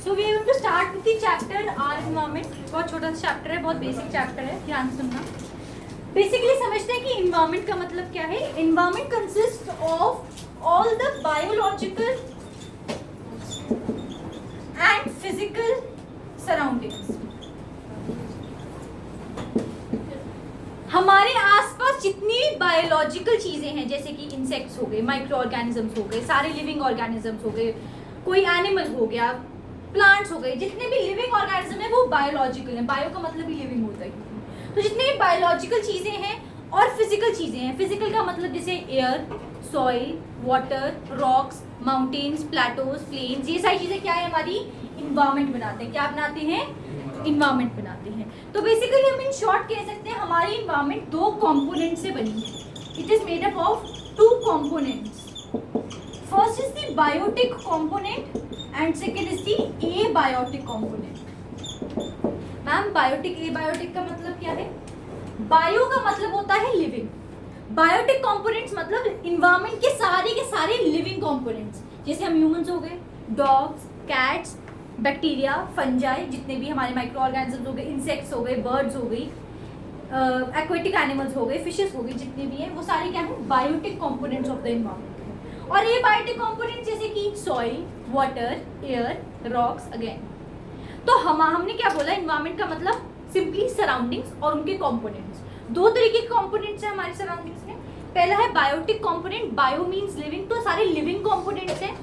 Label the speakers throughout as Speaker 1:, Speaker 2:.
Speaker 1: So we are going to start with the chapter our environment. बहुत छोटा सा chapter है, बहुत बेसिक चैप्टर है, ध्यान सुनना. बेसिकली समझते हैं कि environment का मतलब क्या है. Environment consists of all the biological and physical surroundings. हमारे आसपास जितनी बायोलॉजिकल चीजें हैं, जैसे कि इंसेक्ट्स हो गए, माइक्रो ऑर्गेनिजम्स हो गए, सारे लिविंग ऑर्गेनिजम्स हो गए, कोई एनिमल हो गया, प्लांट्स हो गए, जितने भी लिविंग ऑर्गेनिज्म है वो बायोलॉजिकल है. बायो का मतलब ही लिविंग होता है. तो जितने भी बायोलॉजिकल चीजें हैं और फिजिकल चीजें हैं. फिजिकल का मतलब जैसे air, soil, water, rocks, mountains, plateaus, plains, ये सारी चीजें क्या है हमारी इन्वायरमेंट बनाते हैं. क्या बनाते हैं? इन्वायरमेंट बनाते हैं. तो बेसिकली हम इन शॉर्ट कह सकते हैं हमारी इन्वायरमेंट दो कंपोनेंट से बनी है. It is made up of two components. First is the biotic component and second is the abiotic component. Ma'am biotic abiotic का मतलब क्या है? बायो का मतलब होता है लिविंग. बायोटिक कंपोनेंट्स मतलब इन्वायरमेंट के सारे लिविंग कंपोनेंट्स. जैसे हम ह्यूमंस हो गए, डॉग्स, कैट्स, बैक्टीरिया, फंजाई, जितने भी हमारे माइक्रो ऑर्गेनिजम्स हो गए, इंसेक्ट्स हो गए, बर्ड्स हो गई, एक्वेटिक एनिमल्स हो गए, फिशेस हो गई, जितने भी हैं वो सारे क्या हैं? Biotic components of the environment. और ये बायोटिक कंपोनेंट्स जैसे कि soil, water, air, rocks again. तो हमने क्या बोला? एनवायरनमेंट का मतलब सिंपली सराउंडिंग्स और उनके कंपोनेंट्स. दो तरीके के कंपोनेंट्स हैं हमारे सराउंडिंग्स में. पहला है biotic component. Bio means living, तो सारे लिविंग कंपोनेंट्स हैं.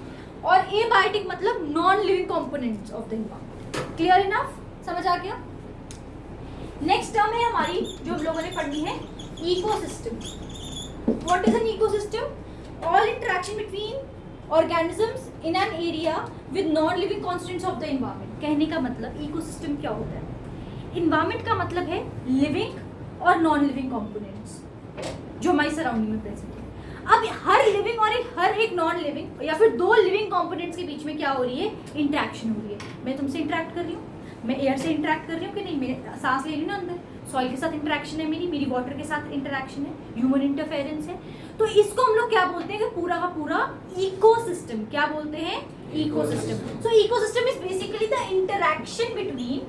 Speaker 1: और एबायोटिक मतलब non living components of the environment. Clear enough? समझ आ गया? नेक्स्ट टर्म है हमारी जो हम लोगों ने पढ़नी है, ecosystem. What is an ecosystem? All interaction between organisms in an area with non living constants of the environment. कहने का मतलब इकोसिस्टम क्या होता है? एनवायरनमेंट का मतलब है लिविंग और नॉन लिविंग कंपोनेंट्स जो हमारी सराउंडिंग में प्रेजेंट है. अब हर लिविंग और हर एक नॉन लिविंग या फिर दो लिविंग कंपोनेंट्स के बीच में क्या हो रही है? इंटरेक्शन हो रही है. मैं तुमसे इंटरेक्ट कर रही हूँ, मैं एयर से इंटरेक्ट कर रही हूँ कि नहीं, मैं सांस ले रही हूँ ना अंदर, सॉइल के साथ इंटरेक्शन है मेरी वाटर के साथ इंटरेक्शन है, ह्यूमन इंटरफेरेंस है. तो इसको हम लोग क्या बोलते हैं कि पूरा का पूरा इकोसिस्टम. क्या बोलते हैं? Ecosystem. So ecosystem is basically the interaction between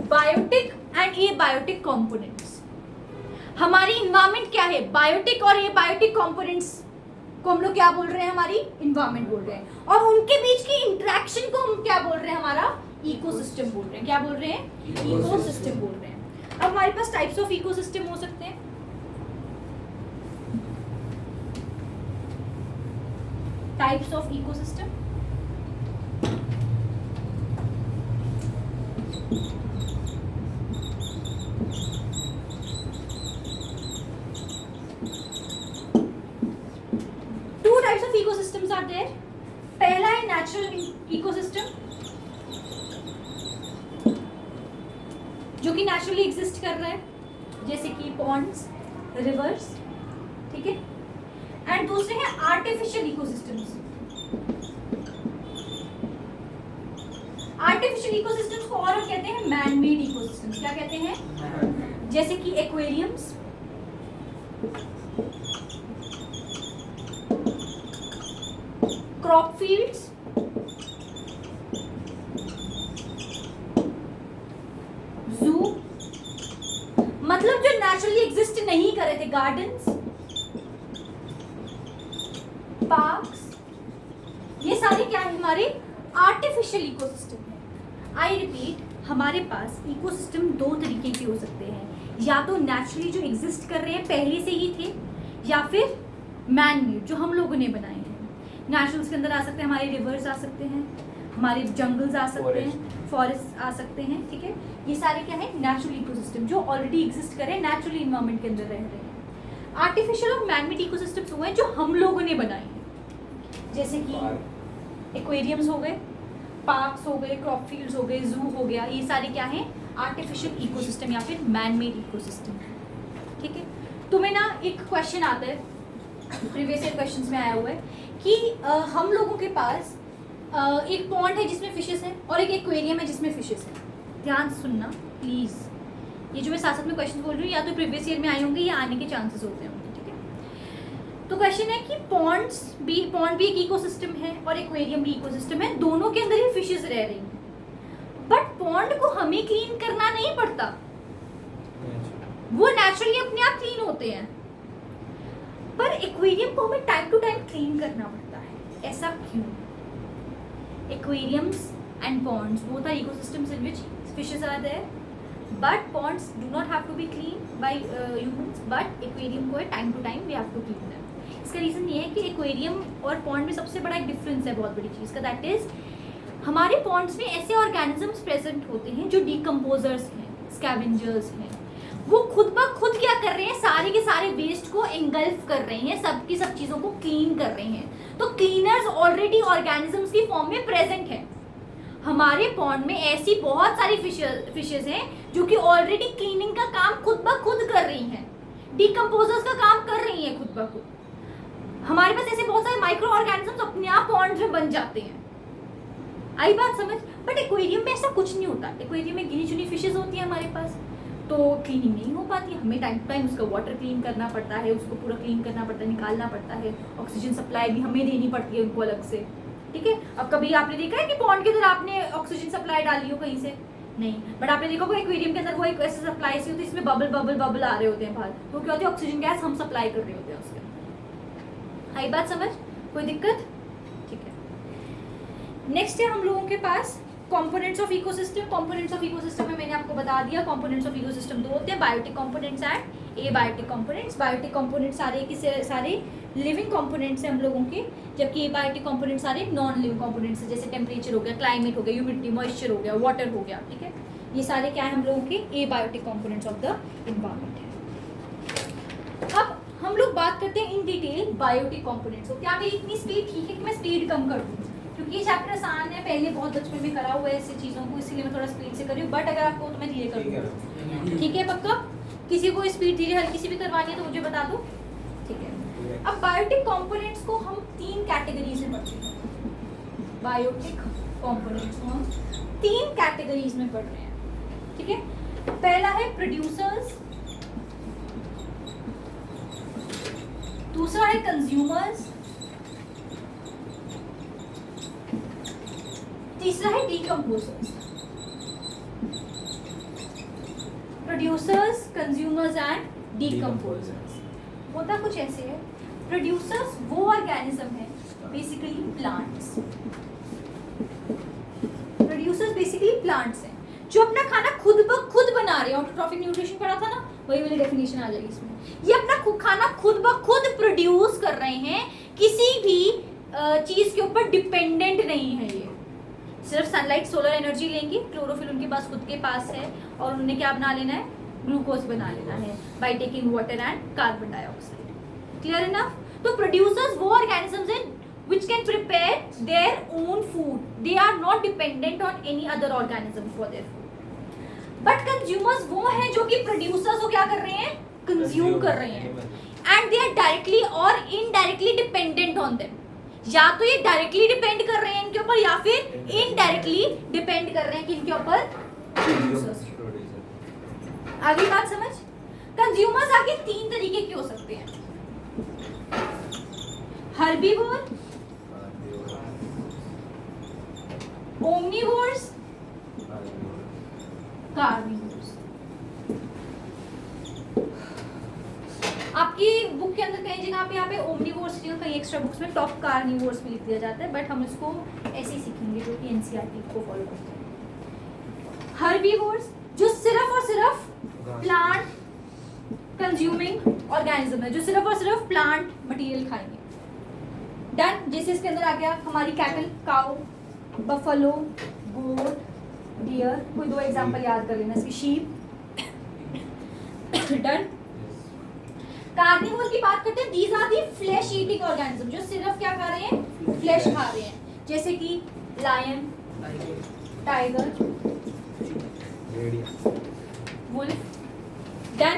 Speaker 1: biotic and abiotic components. हमारी इन्वायरमेंट क्या है? बायोटिक और एबायोटिक कंपोनेंट्स को हम लोग क्या बोल रहे हैं? हमारी इन्वायरमेंट बोल रहे हैं. और उनके बीच की इंटरेक्शन को हम क्या बोल रहे हैं? हमारा इकोसिस्टम बोल रहे हैं. क्या बोल रहे हैं? इकोसिस्टम बोल रहे हैं. अब हमारे पास टाइप्स ऑफ इकोसिस्टम हो सकते हैं. Types of ecosystem. Two types of ecosystems are there. पहला है नेचुरल इकोसिस्टम जो कि नेचुरली एग्जिस्ट कर रहा है, जैसे कि पॉन्ड्स, रिवर्स, ठीक है. एंड दूसरे हैं आर्टिफिशियल इकोसिस्टम्स. आर्टिफिशियल इकोसिस्टम्स को और कहते हैं मैन मेड इकोसिस्टम्स. क्या कहते हैं? जैसे कि एक्वेरियम्स, क्रॉप फील्ड्स, जू, मतलब जो नेचुरली एग्जिस्ट नहीं कर रहे थे, गार्डन्स, पार्क्स, ये सारे क्या है? हमारे आर्टिफिशियल इकोसिस्टम है. आई रिपीट, हमारे पास इकोसिस्टम दो तरीके के हो सकते हैं. या तो नेचुरली जो एग्जिस्ट कर रहे हैं पहले से ही थे, या फिर मैन मेड जो हम लोगों ने बनाए हैं. नेचुरल्स के अंदर आ सकते हैं हमारे रिवर्स, आ सकते हैं हमारे जंगल्स, आ सकते हैं फॉरेस्ट, आ सकते हैं. ठीक है, ये सारे क्या है? नेचुरल इकोसिस्टम जो ऑलरेडी एग्जिस्ट कर रहे हैं, नेचुरल इन्वायरमेंट के अंदर रह रहे हैं. आर्टिफिशियल और मैनमेड इकोसिस्टम्स हुए जो हम लोगों ने बनाए हैं, जैसे कि एक्वेरियम्स हो गए, पार्क्स हो गए, क्रॉप फील्ड्स हो गए, जू हो गया. ये सारे क्या है? आर्टिफिशियल इकोसिस्टम या फिर मैन मेड इकोसिस्टम. ठीक है, तुम्हें ना एक क्वेश्चन आता है, प्रीवियस ईयर क्वेश्चंस में आया हुआ है कि हम लोगों के पास एक पॉन्ड है जिसमें फिशेस हैं और एक एक्वेरियम है जिसमें फिशेस हैं. ध्यान सुनना प्लीज. ये जो मैं साथ साथ में क्वेश्चन बोल रही हूँ या तो प्रीवियस ईयर में आए होंगे या आने के चांसेस होते होंगे. ठीक है, तो क्वेश्चन है कि पॉन्ड भी एक इकोसिस्टम है और एक्वेरियम भी इकोसिस्टम है. दोनों के अंदर ही रह रही हैं, बट पॉन्ड को हमें क्लीन करना नहीं पड़ता, वो नेचुरली अपने आप क्लीन होते हैं। पर एक्वेरियम को हमें टाइम टू टाइम क्लीन करना पड़ता है, ऐसा क्यों? Aquariums and ponds both are ecosystems in which fishes are there, but ponds do not have to be clean by humans, but aquarium को time to time we have to clean them. इसका reason ये है कि aquarium और pond में सबसे बड़ा एक डिफरेंस है, बहुत बड़ी चीज़ का, दैट इज हमारे पॉन्ड्स में ऐसे ऑर्गेनिजम्स प्रेजेंट होते हैं जो डिकम्पोजर्स हैं, स्कैवेंजर्स हैं। वो खुद ब खुद क्या कर रहे हैं, सारे के सारे वेस्ट को एंगल्फ कर रहे हैं, सब की सब चीज़ों को क्लीन कर रहे हैं। तो क्लीनर्स ऑलरेडी ऑर्गेनिजम्स की फॉर्म में प्रेजेंट है। हमारे पॉन्ड में ऐसी बहुत सारी फिशेस हैं जो कि ऑलरेडी क्लीनिंग का काम खुद ब खुद कर रही हैं, डिकम्पोजर्स का काम कर रही हैं खुद ब खुद। हमारे पास ऐसे बहुत सारे माइक्रो ऑर्गेनिजम्स अपने आप पॉन्ड्स में बन जाते हैं। आई बात समझ? बट एक्वेरियम में ऐसा कुछ नहीं होता। एक्वेरियम में गिनी चुनी फिशेस होती हैं हमारे पास, तो क्लीनिंग नहीं हो पाती। हमें टाइम टू टाइम उसका वाटर क्लीन करना पड़ता है, उसको पूरा क्लीन करना पड़ता है, निकालना पड़ता है। ऑक्सीजन सप्लाई भी हमें देनी पड़ती है उनको अलग से, ठीक है। अब कभी आपने देखा है कि पॉन्ड के अंदर आपने ऑक्सीजन सप्लाई डाली हो कहीं से? नहीं। बट आपने देखा होगा एक्वेरियम के अंदर वो एक ऐसी सप्लाई सी होती है, इसमें बबल बबल बबल आ रहे होते हैं बाहर, तो क्या होती है, ऑक्सीजन गैस हम सप्लाई कर रहे होते हैं उसके। आई बात समझ? कोई दिक्कत? ठीक है। नेक्स्ट है हम लोगों के पास components of ecosystem. Components of ecosystem में मैंने आपको बता दिया, कंपोनेंट्स ऑफ इकोसिस्टम दो होते हैं, biotic components and abiotic components. Biotic components सारे के सारे लिविंग कंपोनेंट्स हैं हम लोगों के, जबकि एबायोटिक कंपोनेंट्स सारे नॉन लिविंग कंपोनेंट्स हैं, जैसे टेम्परेचर हो गया, क्लाइमेट हो गया, ह्यूमिडिटी, मॉइस्चर हो गया, वाटर हो गया, ठीक है। ये सारे क्या है हम लोगों के abiotic components of the environment है। अब हम लोग बात करते हैं इन डिटेल बायोटिक कंपोनेंट्स। तो क्या मेरी इतनी स्पीड ठीक है कि मैं स्पीड कम कर दूँ? क्योंकि ये चैप्टर आसान है, पहले बहुत बचपन में करा हुआ है ऐसी चीज़ों को, इसीलिए मैं थोड़ा स्पीड से कर रही हूँ। बट अगर आपको तो मैं धीरे कर दूँगी, ठीक है? पक्का? किसी को स्पीड धीरे हल्की सी भी करवानी है तो मुझे बता दो, ठीक है। अब बायोटिक कंपोनेंट्स को हम 3 कैटेगरीज में पढ़ते हैं। बायोटिक कंपोनेंट्स को हम 3 कैटेगरीज में पढ़ रहे हैं, ठीक है। पहला है प्रोड्यूसर्स, दूसरा है कंज्यूमर्स, तीसरा है decomposers. Producers, consumers and decomposers. होता कुछ ऐसे है, प्रोड्यूसर्स वो ऑर्गेनिज्म है basically plants. Producers basically plants हैं जो अपना खाना खुद ब खुद बना रहे हैं। ऑटोट्रॉफिक न्यूट्रिशन पढ़ा था ना, वही वाली डेफिनेशन आ जाएगी इसमें। ये अपना खाना खुद ब खुद प्रोड्यूस कर रहे हैं, किसी भी चीज के ऊपर डिपेंडेंट नहीं है। ये सिर्फ सनलाइट, सोलर एनर्जी लेंगे, क्लोरोफिल उनके पास खुद के पास है, और उन्हें क्या बना लेना है, ग्लूकोज बना लेना है by taking water and carbon dioxide. Clear है ना? तो प्रोड्यूसर्स वो ऑर्गेनिजम्स हैं which can prepare their own food. They are not dependent on any other organism for their food. But consumers वो हैं जो कि producers को क्या कर रहे हैं, consume कर रहे हैं, and they are directly or indirectly dependent on them. या तो ये डायरेक्टली डिपेंड कर रहे हैं इनके ऊपर, या फिर इनडायरेक्टली डिपेंड कर रहे हैं किनके ऊपर, प्रोड्यूसर्स। आगे बात समझ? कंज्यूमर्स आगे 3 तरीके के हो सकते हैं, हर्बीवोर, ओमनीवोर्स, कार्निवोर्स। आपकी बुक के अंदर कई जगह पे यहाँ पे ओमनीवोर्स की कई एक्स्ट्रा बुक्स में टॉप कार्निवोर्स भी लिख दिया जाता है, बट हम इसको ऐसे ही सीखेंगे जो कि एनसीईआरटी को फॉलो करते हैं। हर्बीवोर्स जो सिर्फ और सिर्फ प्लांट कंज्यूमिंग ऑर्गेनिज्म है, जो सिर्फ और सिर्फ प्लांट मटेरियल खाएंगे। डन। जैसे इसके अंदर आ गया हमारी कैटल, काउ, बफलो, गोट, डियर। कोई 2 एग्जांपल याद कर लेना इसकी, शीप। डन। कार्निवोर की बात करते हैं, these are the flesh eating organism, जो सिर्फ क्या खा रहे हैं, फ्लैश खा रहे हैं, जैसे कि lion, tiger, wolf. Done.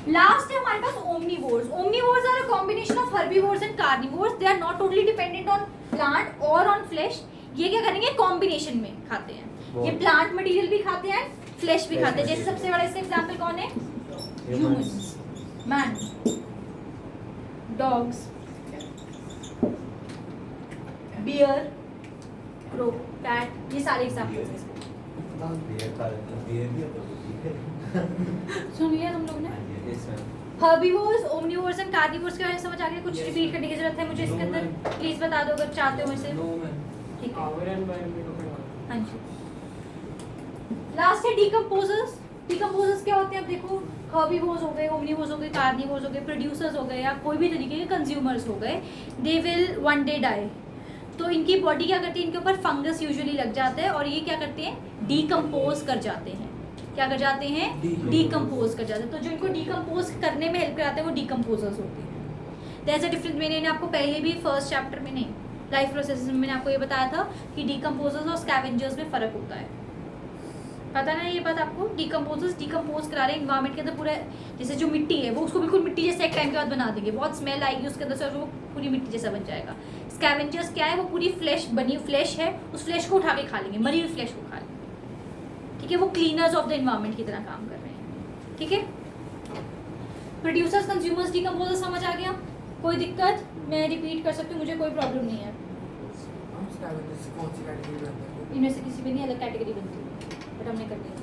Speaker 1: Last है हमारे पास omnivores. Omnivores are a combination of herbivores and carnivores. They are not totally dependent on plant और ऑन फ्लैश। ये क्या करेंगे, कॉम्बिनेशन में खाते हैं। ये प्लांट मटेरियल भी खाते हैं, फ्लैश भी खाते हैं। जैसे सबसे बड़ा इसका एग्जांपल कौन है, humans, man, dogs, bear, crow, cat, ये सारे एग्जांपल्स हैं इसके। सुन लिया तुम लोग ने? हर्बीवोर्स, ओमनीवोर्स एंड कार्निवोर्स के बारे में समझ आ गया? कुछ रिपीट करने की जरूरत है मुझे इसके अंदर? प्लीज बता दो अगर चाहते हो मुझसे। ठीक है, हाँ जी। लास्ट है डीकम्पोजर्स। डीकम्पोजर्स क्या होते हैं? अब देखो, हर्बीवोर्स हो गए, ओमनीवोर्स हो गए, कार्निवोर्स हो गए, प्रोड्यूसर्स हो गए, या कोई भी तरीके के कंज्यूमर्स हो गए, they will one day die. तो इनकी बॉडी क्या करती है? इनके ऊपर फंगस यूजुअली लग जाता है और ये क्या करते हैं? डीकम्पोज कर जाते हैं। क्या कर जाते हैं? डीकम्पोज कर जाते हैं। तो जो इनको डीकम्पोज करने में हेल्प कराते हैं वो डीकम्पोजर्स होते हैं। There is a difference. मैंने आपको पहले भी फर्स्ट चैप्टर में नहीं, लाइफ प्रोसेस में मैंने आपको ये बताया था कि डीकम्पोजर्स और स्कैवेंजर्स में फ़र्क होता है। पता ना ये बात आपको? डीकम्पोजर्स डिकम्पोज करा रहे हैं इन्वायरमेंट के अंदर पूरा, जैसे जो मिट्टी है वो उसको बिल्कुल मिट्टी जैसे एक टाइम के बाद बना देंगे, बहुत स्मेल आएगी उसके अंदर से और वो पूरी मिट्टी जैसा बन जाएगा। स्कैवेंजर्स क्या है? वो पूरी फ्लैश बनी फ्लैश है, उस फ्लैश को उठा के खा लेंगे, मरी हुई फ्लैश को खा लेंगे। ठीक है, वो क्लीनर्स ऑफ द इन्वायरमेंट की तरह काम कर रहे हैं। ठीक है, प्रोड्यूसर्स, कंज्यूमर्स, डीकम्पोजर्स समझ आ गया? कोई दिक्कत? मैं रिपीट कर सकती हूँ, मुझे कोई प्रॉब्लम नहीं है। इनमें से किसी भी नहीं, अलग कैटेगरी बनती है, बट हमने कर दिया।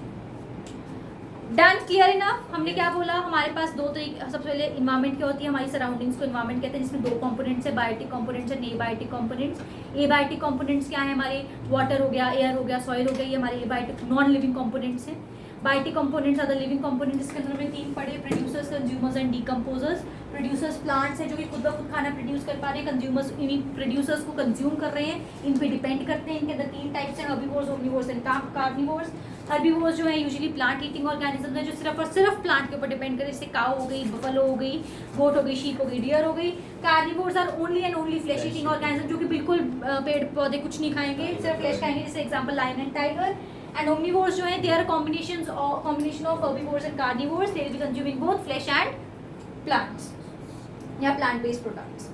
Speaker 1: Done, clear enough? हमने क्या बोला? हमारे पास दो तरीके, सबसे पहले इन्वायरमेंट क्या होती है? हमारी सराउंडिंग्स को इन्वायरमेंट कहते हैं, जिसमें दो कंपोनेंट्स है, बायोटिक कंपोनेंट्स और एबायोटिक कंपोनेंट्स। एबायोटिक कंपोनेंट्स क्या है? हमारे वाटर हो गया, एयर हो गया, सॉइल हो गया, ये हमारे एबायोटिक नॉन लिविंग कंपोनेंट्स हैं। Biotic components are the living components. इसके अंदर हमें तीन पढ़े, producers, consumers and decomposers. Producers plants हैं जो कि खुद ब खुद खाना प्रोड्यूस कर पा रहे हैं, कंज्यूमर्स इन्हीं प्रोड्यूसर्स को कंज्यूम कर रहे हैं, इन पे डिपेंड करते हैं। इनके अंदर तीन टाइप्स हैं, herbivores, omnivores and carnivores. Herbivores जो है यूजुअली प्लांट ईटिंग ऑर्गेनिज्म है, जो सिर्फ और सिर्फ प्लांट के ऊपर डिपेंड करे, जैसे काऊ हो गई, बफलो हो गई, गोट हो गई, शीप हो गई, डियर हो गई। Carnivores are only and only flesh eating organism, जो कि बिल्कुल पेड़ पौधे कुछ नहीं खाएंगे, सिर्फ फ्लैश खाएंगे, जैसे example lion and tiger. And omnivores जो है, they are combination of herbivores and carnivores, they will be consuming both flesh and plants या plant based products.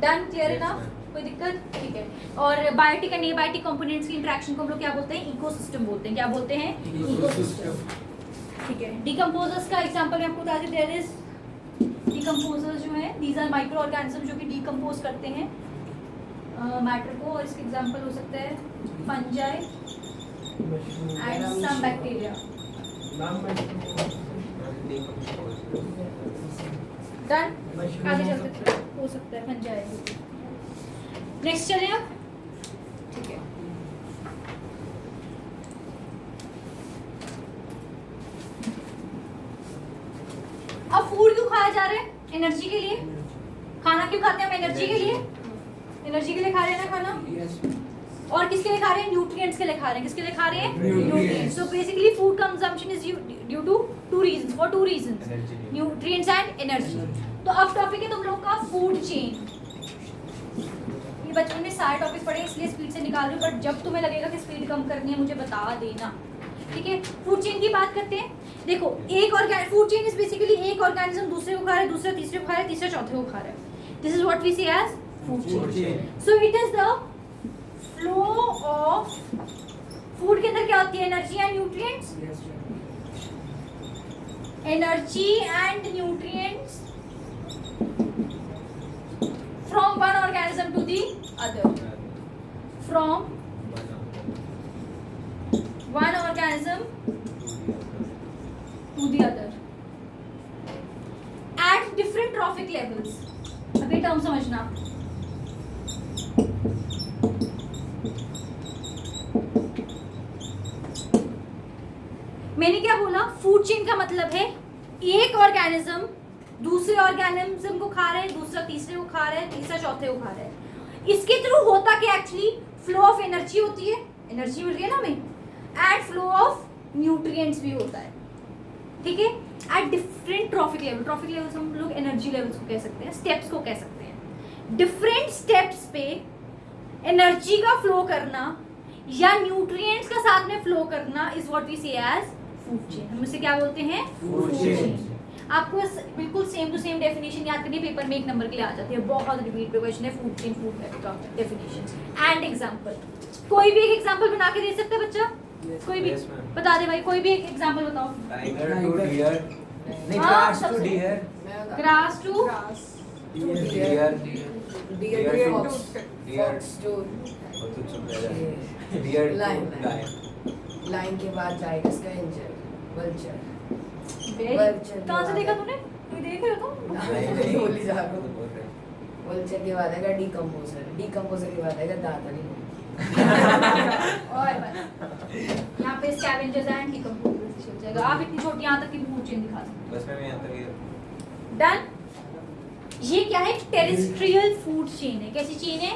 Speaker 1: Done, clear enough? कोई दिक्कत? ठीक है। और बायोटिक एंड एबायोटिक कंपोनेंट्स की interaction को हम लोग क्या बोलते हैं? इकोसिस्टम बोलते हैं। क्या बोलते हैं? इकोसिस्टम। ठीक है, डीकम्पोजर्स का एग्जांपल मैं आपको बता दूं, देयर इज डीकम्पोजर्स जो है, दीज आर माइक्रो ऑर्गेनिज्म जो कि डीकम्पोज करते हैं मैटर को, और इसके एग्जांपल हो सकता है fungi and some bacteria. Done, आगे चल सकते हैं, हो सकता है फंजाई। नेक्स्ट चलें अब। ठीक है, अब फूड क्यों खाया जा रहा है? एनर्जी के लिए। खाना क्यों खाते हैं हम? एनर्जी के लिए। एनर्जी के लिए खा रहे हैं ना खाना। और किसके लिए खा रहे हैं? न्यूट्रिएंट्स के लिए खा रहे हैं। किसके लिए खा रहे हैं? Nutrients. So basically food consumption is due to two reasons, for two reasons, nutrients and energy. तो अब टॉपिक है तुम लोग का फूड चेन। ये बचपन में सारे टॉपिक पढ़े इसलिए स्पीड से निकाल रही हूँ, बट जब तुम्हें लगेगा कि स्पीड कम करनी है मुझे बता देना। ठीक है, फूड चेन की बात करते हैं। देखो, एक फूड चेन इज बेसिकली एक ऑर्गेनिज्म दूसरे को खा रहा है, दूसरा तीसरे को खा रहा है, तीसरा चौथे को खा रहा है। This is what we say as food chain. So it is the flow of food के अंदर क्या होती है? Energy and nutrients, energy and nutrients from one organism to the other, from one organism to the other at different trophic levels. अब ये term समझना। मैंने क्या बोला? फूड चेन का मतलब है एक ऑर्गेनिज्म दूसरे ऑर्गेनिज्म को खा रहे हैं, दूसरा तीसरे को खा रहा है, तीसरा चौथे को खा रहा है। इसके थ्रू होता क्या? एक्चुअली फ्लो ऑफ एनर्जी होती है, एनर्जी मिल रही है ना हमें, एंड फ्लो ऑफ न्यूट्रिएंट्स भी होता है। ठीक है, at different trophic level. Trophic level हम लोग एनर्जी लेवल्स को कह सकते हैं, स्टेप्स को कह सकते हैं। डिफरेंट स्टेप्स पे एनर्जी का फ्लो करना या न्यूट्रिएंट्स का साथ में फ्लो करना is what we say as food chain. हम इसे क्या बोलते हैं? Food chain. आपको बिल्कुल सेम टू सेम डेफिनेशन याद करनी, पेपर में एक नंबर के लिए आ जाती है, बहुत रिपीट पे क्वेश्चन है फूड चेन, फूड का डेफिनेशन एंड एग्जांपल। कोई भी एक एग्जांपल बना के दे सकता है बच्चा? कोई भी बता दे भाई, कोई भी एक एग्जांपल बताओ।
Speaker 2: टाइगर टू डियर, नहीं grass to deer,
Speaker 1: grass to
Speaker 2: deer,
Speaker 3: deer fox जो
Speaker 2: और तू चुप रह जा। Dear
Speaker 3: Lion.
Speaker 2: गाय।
Speaker 3: लाइन के बाद जाएगा इसका एंजल, वल्चर।
Speaker 1: वेरी
Speaker 3: Vulture
Speaker 1: कहाँ से
Speaker 3: के
Speaker 1: देखा
Speaker 3: बाद
Speaker 1: तूने? तू देख रहे हो तो?
Speaker 3: नहीं, बोली जा रहा हूँ।
Speaker 2: तो बोल रहे।
Speaker 3: वल्चर के बाद आएगा डिकम्पोजर, डिकम्पोजर के बाद आएगा दातरी।
Speaker 1: और बस यहाँ पे स्कैवेंजर्स एंड डिकम्पोजर्स चल जाएगा। आप इतनी छोटी यहाँ तक की फूड चेन दिखा सकते
Speaker 2: बस मैं यहाँ तक ये
Speaker 1: हो। डन। ये क्या है? टेरेस्ट्रियल फूड चेन है। कैसी चेन है?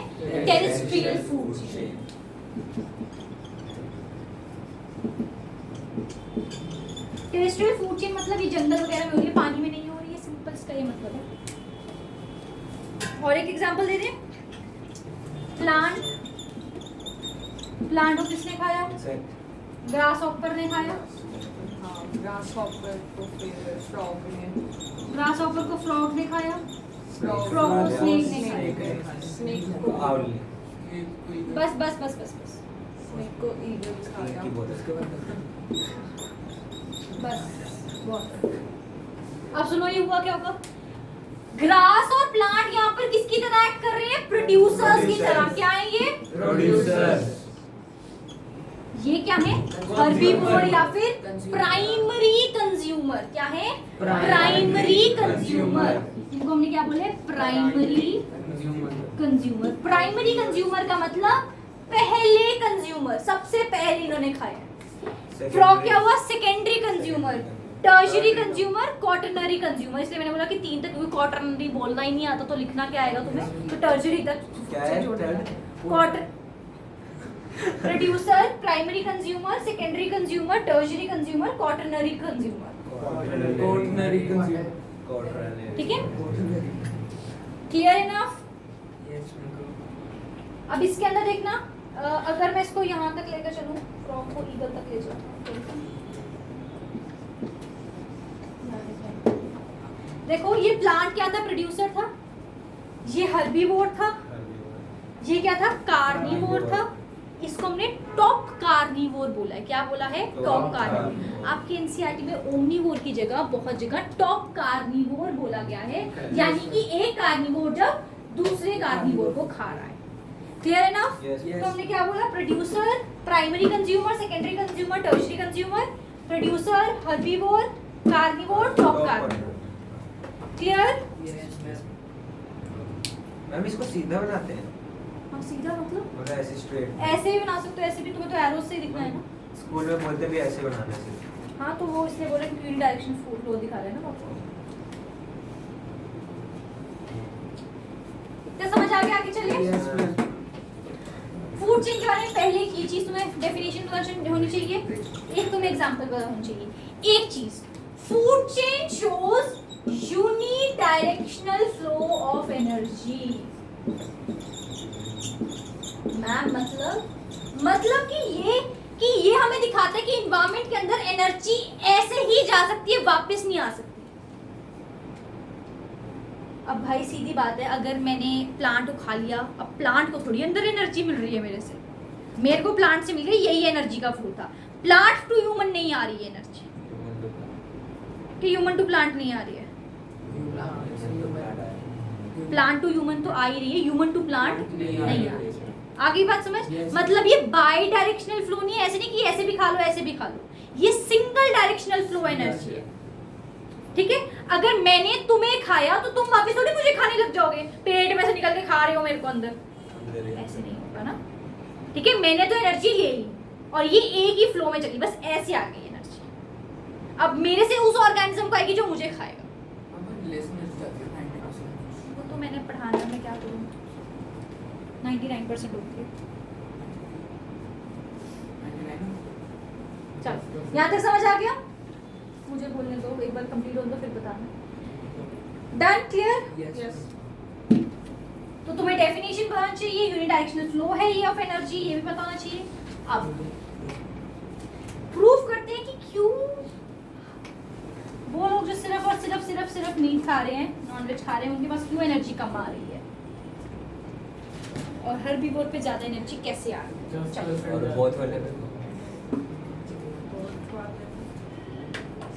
Speaker 1: Terrestrial food chain. Terrestrial food chain मतलब ये जंगल वगैरह में हो रही है, पानी में नहीं हो रही है। सिंपल इसका ये मतलब है। और एक एग्जांपल दे दें। प्लांट, प्लांट को किसने खाया?
Speaker 2: इंसेक्ट।
Speaker 1: ग्रास हॉपर ने खाया।
Speaker 4: ग्रास हॉपर को फिर फ्रॉग ने,
Speaker 1: ग्रास हॉपर को फ्रॉग ने खाया।
Speaker 4: फ्रॉग
Speaker 1: Frog को snake ने खाया।
Speaker 4: स्नेक
Speaker 2: को
Speaker 4: को
Speaker 2: आउल।
Speaker 1: बस बस बस बस बस
Speaker 4: स्नेक को ईगल खाया।
Speaker 2: की बोल उसके बाद
Speaker 1: बस बहुत। अब सुनो ये हुआ क्या होगा? ग्रास और प्लांट यहाँ पर किसकी तरह एक्ट कर रहे हैं? प्रोड्यूसर्स की तरह। क्या है ये?
Speaker 2: प्रोड्यूसर।
Speaker 1: ये क्या है? हर्बीवोर या फिर प्राइमरी कंज्यूमर। क्या है? Primary consumer. इनको हमने क्या बोले? Primary consumer. प्राइमरी कंज्यूमर का मतलब पहले कंज्यूमर, सबसे पहले इन्होंने खाया। फ्रॉग क्या हुआ? Secondary consumer, tertiary consumer, quaternary consumer. इसलिए मैंने बोला कि तीन तक, क्योंकि क्वाटरनरी बोलना ही नहीं आता तो लिखना क्या आएगा तुम्हें? तो टर्शरी तक
Speaker 2: क्या है?
Speaker 1: Quarter producer, primary consumer, secondary consumer, tertiary consumer, quaternary consumer.
Speaker 5: Quaternary consumer.
Speaker 1: ठीक है? Clear enough? अब इसके अंदर देखना, अगर मैं इसको यहाँ तक लेकर चलूं, फ्रॉग को ईगल तक ले जाऊं, देखो ये प्लांट क्या था? प्रोड्यूसर था। ये हर्बीवोर था। ये क्या था? कार्निवोर था। इसको हमने टॉप कार्निवोर बोला है। क्या बोला है? Top carnivore. आपके एनसीईआरटी में ओमनीवोर की जगह बहुत जगह टॉप कार्निवोर बोला गया है, यानी कि एक कार्निवोर जब दूसरे कार्निवोर को खा रहा है। क्लियर है ना? तो हमने क्या बोला? Producer, primary consumer, secondary consumer, tertiary consumer, producer, herbivore, carnivore, top carnivore. Clear?
Speaker 2: Ma'am इसको सीधा बनाते हैं।
Speaker 1: हम सीधा मतलब
Speaker 2: मतलब ऐसे स्ट्रेट।
Speaker 1: ऐसे ही बना सकते हो, ऐसे भी। तुम्हें तो एरोस से ही दिखना है ना।
Speaker 2: स्कूल में बोलते भी ऐसे बनाने से।
Speaker 1: हाँ तो वो इसलिए बोला कि डायरेक्शन फ्लो दिखा रहे हैं ना आपको। क्या समझ आ गया? आगे चलिए।
Speaker 5: Yes, ma'am.
Speaker 1: फूड चेन के बारे में पहले एक ये चीज तुम्हें डेफिनेशन पता होनी चाहिए, एक तुम्हें एग्जांपल पता होनी चाहिए। एक चीज, food chain shows unidirectional flow of energy. Ma'am मतलब कि ये हमें दिखाता है कि एनवायरनमेंट के अंदर एनर्जी ऐसे ही जा सकती है, वापस नहीं आ सकती। अब भाई सीधी बात है, अगर मैंने प्लांट को खा लिया, अब प्लांट को थोड़ी अंदर एनर्जी मिल रही है मेरे से, मेरे को प्लांट से मिल गई, यही एनर्जी का फ्लो था। प्लांट टू ह्यूमन नहीं आ रही है एनर्जी, कि ह्यूमन टू प्लांट नहीं आ रही है। प्लांट टू ह्यूमन तो आ ही रही है, ह्यूमन टू प्लांट नहीं आ रही है। आगे बात समझ? मतलब ये बाई डायरेक्शनल फ्लो नहीं है, ऐसे नहीं कि ऐसे भी खा लो ऐसे भी खा लो, ये सिंगल डायरेक्शनल फ्लो एनर्जी है। ठीक है? अगर मैंने तुम्हें खाया तो तुम वापस थोड़ी मुझे खाने लग जाओगे, पेट में से निकल के खा रहे हो मेरे को अंदर, ऐसे नहीं होगा ना। ठीक है? मैंने तो एनर्जी ले ली और ये एक ही फ्लो में चली, बस ऐसे आ गई एनर्जी। अब मेरे से उस ऑर्गेनिज्म को आएगी जो मुझे खाएगा। वो तो मैंने पढ़ाना, मैं क्या करूँ, 99% होती है। चलो यहाँ तक समझ आ गया? मुझे बोलने दो, एक बार कंप्लीट हो तो फिर बताना। डन? क्लियर?
Speaker 4: Yes.
Speaker 1: तो तुम्हें डेफिनेशन पता चाहिए, यूनिडायरेक्शनल फ्लो है ये ऑफ एनर्जी, ये भी पता होना चाहिए। अब प्रूफ करते हैं कि क्यों वो लोग जो सिर्फ और सिर्फ मीट खा रहे हैं, नॉनवेज खा रहे हैं, उनके पास क्यों एनर्जी कम आ रही है और हर्बीवोर पे ज्यादा एनर्जी कैसे आ रही है। चलो
Speaker 2: और बहुत वाले पे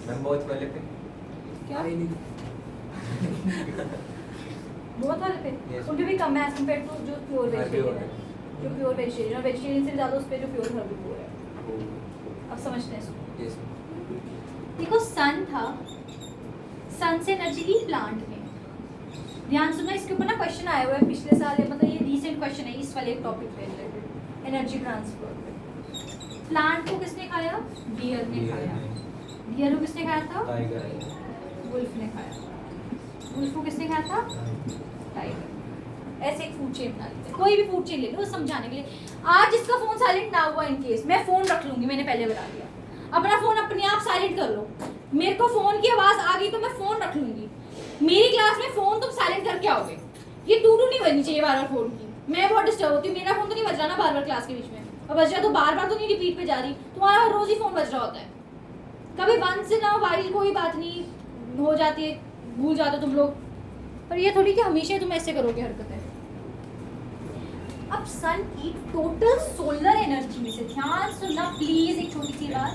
Speaker 2: मैम, बहुत वाले पे
Speaker 1: क्या बहुत वाले पे
Speaker 2: Yes.
Speaker 1: उनके भी कम है एज कम्पेयर टू जो प्योर वेजिटेरियन है। जो प्योर वेजिटेरियन, और वेजिटेरियन से ज़्यादा उस पर जो प्योर हर्बीवोर है। अब समझते हैं इसको।
Speaker 2: Yes.
Speaker 1: देखो सन था, सन से एनर्जी ली प्लांट में। ध्यान सुनना, इसके ऊपर ना क्वेश्चन आया हुआ है पिछले साल, मतलब ये रीसेंट क्वेश्चन है इस वाले टॉपिक पे रिलेटेड, एनर्जी ट्रांसफर पे। प्लांट को किसने खाया? डियर ने खाया। डियर को किसने खाया था?
Speaker 2: Tiger.
Speaker 1: वुल्फ ने खाया। वुल्फ को किसने खाया था? टाइगर। ऐसे एक फूड चेन बना लेते हैं, कोई भी फूड चेन ले लो समझाने के लिए। आज जिसका फोन साइलेंट ना हुआ इन केस, मैं फोन रख लूंगी, मैंने पहले बता दिया। अपना फोन अपने आप साइलेंट कर लो। मेरे को फोन की आवाज आ गई तो मैं फोन रख लूंगी। मेरी क्लास में फोन तुम साइलेंट करके आओगे। ये टू नहीं बजनी चाहिए बार बार फोन की। मैं बहुत डिस्टर्ब होती हूँ, मेरा फोन तो नहीं बज रहा ना बार बार क्लास के बीच में, और बज रहा तो बार बार तो नहीं रिपीट पे जा रही। तुम्हारा रोज ही फोन बज रहा होता है। कभी वन से ना वाइल कोई बात नहीं हो जाती है, भूल जाते तुम लोग, पर ये थोड़ी कि हमेशा तुम ऐसे करोगे हरकतें। अब सन की टोटल सोलर एनर्जी में से, ध्यान सुनना प्लीज, एक छोटी सी बात,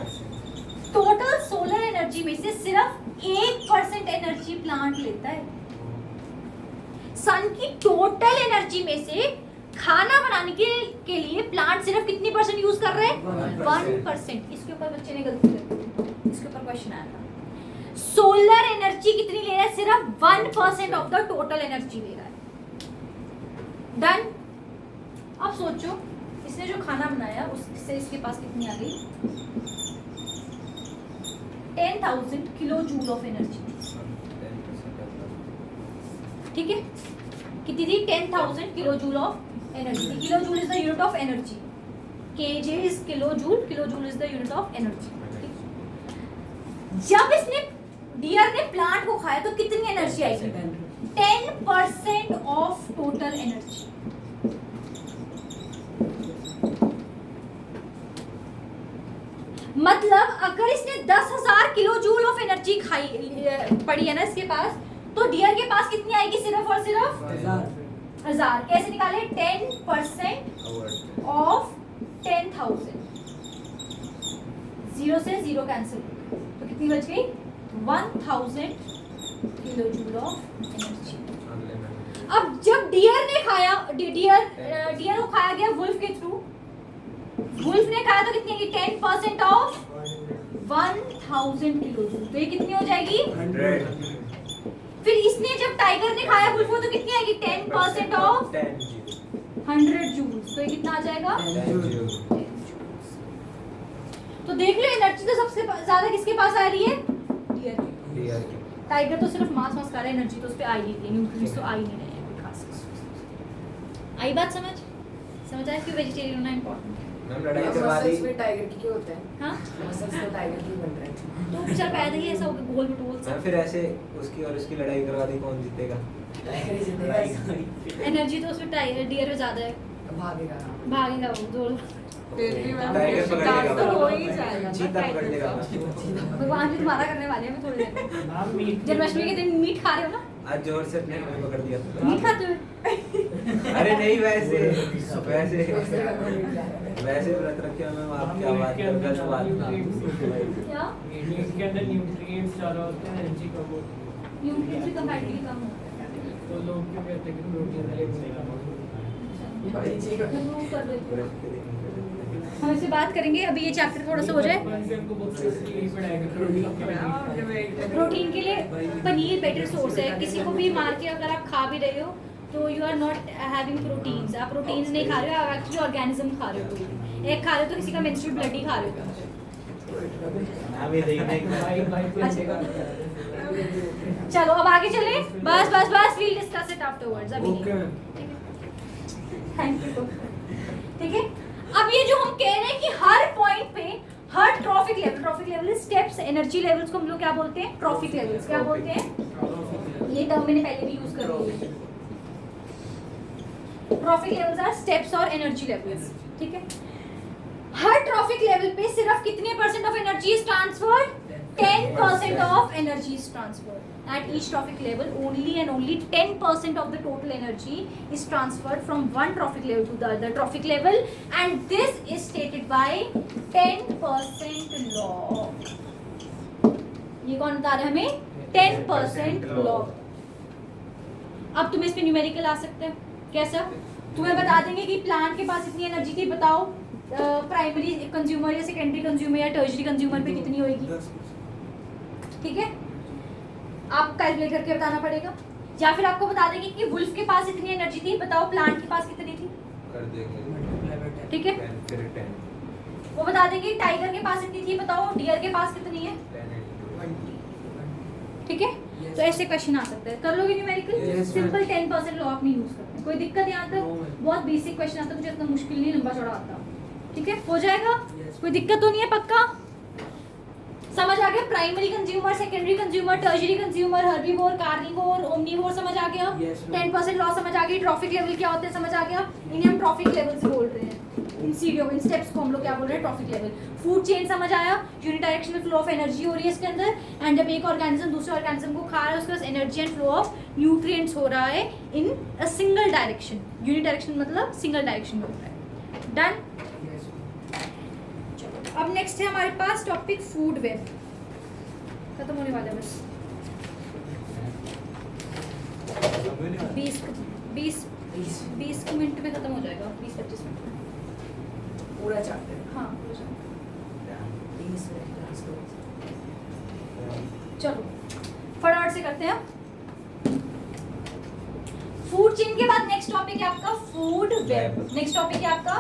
Speaker 1: टोटल सोलर एनर्जी में से सिर्फ 1% एनर्जी प्लांट लेता है। सन की टोटल एनर्जी में से खाना बनाने के लिए प्लांट सिर्फ कितनी परसेंट यूज कर रहे हैं? 1%। इसके ऊपर बच्चे ने गलती कर दी, इसके ऊपर क्वेश्चन आया था। सोलर एनर्जी कितनी ले रहा है? सिर्फ 1% ऑफ द टोटल एनर्जी ले रहा है। डन। अब सोचो, इसने जो खाना बनाया उससे इसके पास कितनी आ गई? 10,000 किलो जूल ऑफ एनर्जी। ठीक है, कितनी थी? 10,000 kilo joule of energy. Kilo joule is the unit of energy, KJ is kilo joule is the unit of energy. जब इसने डियर ने प्लांट को खाया तो कितनी एनर्जी आएगी? 10% ऑफ टोटल एनर्जी। मतलब अगर इसने 10,000 किलो जूल ऑफ एनर्जी खाई पड़ी है ना इसके पास, तो डियर के पास कितनी आएगी? सिर्फ और सिर्फ 1000। कैसे निकाले? 10% ऑफ 10,000। 0 से 0 कैंसिल, तो कितनी बच गई? 1000 किलो जूल ऑफ एनर्जी। अब जब डियर ने खाया, डियर को खाया गया वुल्फ के थ्रू, वुल्फ ने खाया तो कितनी आएगी? 10% ऑफ 1000 किलो जूल, तो ये कितनी हो जाएगी?
Speaker 2: 100।
Speaker 1: फिर इसने जब टाइगर ने खाया वुल्फ को तो कितनी आएगी? 10% ऑफ 100 जूल्स, तो ये कितना आ जाएगा?
Speaker 2: 10 joules।
Speaker 1: तो देख लो एनर्जी तो सबसे ज्यादा किसके पास आ रही है? डियर के।
Speaker 2: Deer के।
Speaker 1: टाइगर तो सिर्फ मांस कर रहा है, एनर्जी तो उस पे आ ही नहीं रही, न्यूट्रिएंट्स तो आ ही नहीं रहे हैं कोई खास। आई बात समझ आया क्यों वेजिटेरियन होना इंपॉर्टेंट है?
Speaker 2: मैम लड़ाई करवा दी।
Speaker 3: मसल्स में टाइगर की क्यों होता है?
Speaker 1: हाँ,
Speaker 3: मसल्स तो टाइगर की बन रहे हैं।
Speaker 1: तो चल पैदा ही ऐसा हो गया गोल मटोल सा।
Speaker 2: मैम फिर ऐसे उसकी और उसकी लड़ाई करवा दी, कौन जीतेगा?
Speaker 3: टाइगर ही जिंदा
Speaker 1: एनर्जी तो उसमें डियर में ज्यादा है,
Speaker 3: भागेगा।
Speaker 1: भागेगा वो दो।
Speaker 4: फिर भी मैम
Speaker 2: टाइगर पकड़
Speaker 4: शिकार
Speaker 2: लेगा,
Speaker 4: तो हो ही जाएगा ना
Speaker 2: चीता पकड़
Speaker 4: टाइगर
Speaker 2: लेगा।
Speaker 4: का।
Speaker 1: भगवान भी तुम्हारा करने वाले हैं मैं थोड़ी देर। जन्माष्टमी के दिन मीट खा रहे हो ना?
Speaker 2: आज जोर से अपने हमें पकड़ दिया।
Speaker 1: मीट खाते हो?
Speaker 2: अरे नहीं, वैसे वैसे व्रत रखे हो मैम, आप क्या बात कर गलत बात
Speaker 1: क्या?
Speaker 5: मीट के अंदर न्यूट्रिएंट्स ज़्यादा होते हैं, एनर्जी कम होती है।
Speaker 1: न्यूट्रिएंट्स भी कंपैरेटिवली कम होते हैं।
Speaker 5: तो लोग क्यों कहते हैं कि प्रोटीन लेवल कम होता
Speaker 1: Remove कर देती हूँ। हम इससे बात करेंगे, अभी ये चैप्टर थोड़ा सा हो जाए। प्रोटीन के लिए पनीर बेटर सोर्स है। किसी को भी मार के अगर आप खा भी रहे हो तो you are not having proteins, आप प्रोटीन्स नहीं खा रहे हो, आप एक्चुअली ऑर्गेनिज्म खा रहे हो। कोई भी एक खा रहे हो तो किसी का मेंस्ट्रुअल ब्लड ही खा रहे हो। चलो अब आगे चले, बस वील डिस्कस इट आफ्टरवर्ड्स। अभी थैंक यू। ठीक है, अब ये जो हम कह रहे हैं कि हर पॉइंट पे हर trophic level steps, energy levels को हम लोग क्या बोलते हैं? Trophic levels. क्या बोलते हैं? ये टर्म मैंने पहले भी यूज कर ली है। ट्रॉफिक लेवल्स आर स्टेप्स और एनर्जी लेवल्स। ठीक है, हर ट्रॉफिक लेवल पे सिर्फ कितने percent of energy is transferred? 10% of energy is transferred. At each trophic level, only and only 10% of the total energy is transferred from one trophic level to the other trophic level, and this is stated by 10% law. ये कौन बता रहा है हमें? 10% law. अब तुम इस पे न्यूमेरिकल आ सकते हैं। कैसा? तुम्हें बता देंगे कि प्लांट के पास इतनी एनर्जी थी, बताओ प्राइमरी कंज्यूमर या सेकेंडरी कंज्यूमर या टर्शरी कंज्यूमर पे कितनी होगी। ठीक है, आप कैलकुलेट करके बताना पड़ेगा। या फिर आपको बता देंगे कि वुल्फ के पास इतनी एनर्जी थी, बताओ प्लांट के पास कितनी थी।
Speaker 2: कर देंगे
Speaker 1: ठीक है,
Speaker 2: 10 फिर 10
Speaker 1: वो बता देंगे टाइगर के पास इतनी थी, बताओ डियर के पास कितनी है।
Speaker 2: 10
Speaker 1: ठीक है, तो ऐसे क्वेश्चन आ सकते हैं। कर लोगे न्यूमेरिकल,
Speaker 2: Yes,
Speaker 1: सिंपल 10% लॉ अपनी यूज करते हैं। कोई दिक्कत यहाँ तक?
Speaker 5: No, ma'am.
Speaker 1: बहुत बेसिक क्वेश्चन आता है, मुझे इतना मुश्किल नहीं, लंबा चौड़ा आता। ठीक है, हो जाएगा,
Speaker 5: Yes.
Speaker 1: कोई दिक्कत तो नहीं है? पक्का समझ आ गया? Primary consumer, secondary consumer, tertiary consumer, herbivore, carnivore, omnivore समझ आ गया?
Speaker 5: Yes, ma'am.
Speaker 1: 10% लॉ समझ आ गई। ट्रॉफिक लेवल क्या होते हैं समझ आ गया? इन्हें हम ट्रॉफिक लेवल्स बोल रहे हैं। इन सीढ़ियों, इन स्टेप्स को हम लोग क्या बोल रहे हैं? Trophic level. फूड चेन समझ आया? यूनिडायरेक्शनल फ्लो ऑफ एनर्जी हो रही है इसके अंदर, एंड जब एक ऑर्गेनिज्म दूसरे ऑर्गेनिज्म को खा रहा है, उसके पास energy and flow of nutrients हो रहा है इन अ सिंगल डायरेक्शन। यूनिडायरेक्शन मतलब सिंगल डायरेक्शन में हो रहा है। डन। अब नेक्स्ट है हमारे पास टॉपिक फूड वेब। खत्म होने वाला है बस, 20 मिनट में खत्म हो जाएगा, 20-25 मिनट में।
Speaker 3: पूरा चैप्टर
Speaker 1: हाँ,
Speaker 3: 20 मिनट क्लास को।
Speaker 1: चलो फटाफट से करते हैं। फूड चेन के बाद नेक्स्ट टॉपिक है आपका फूड वेब। नेक्स्ट टॉपिक है आपका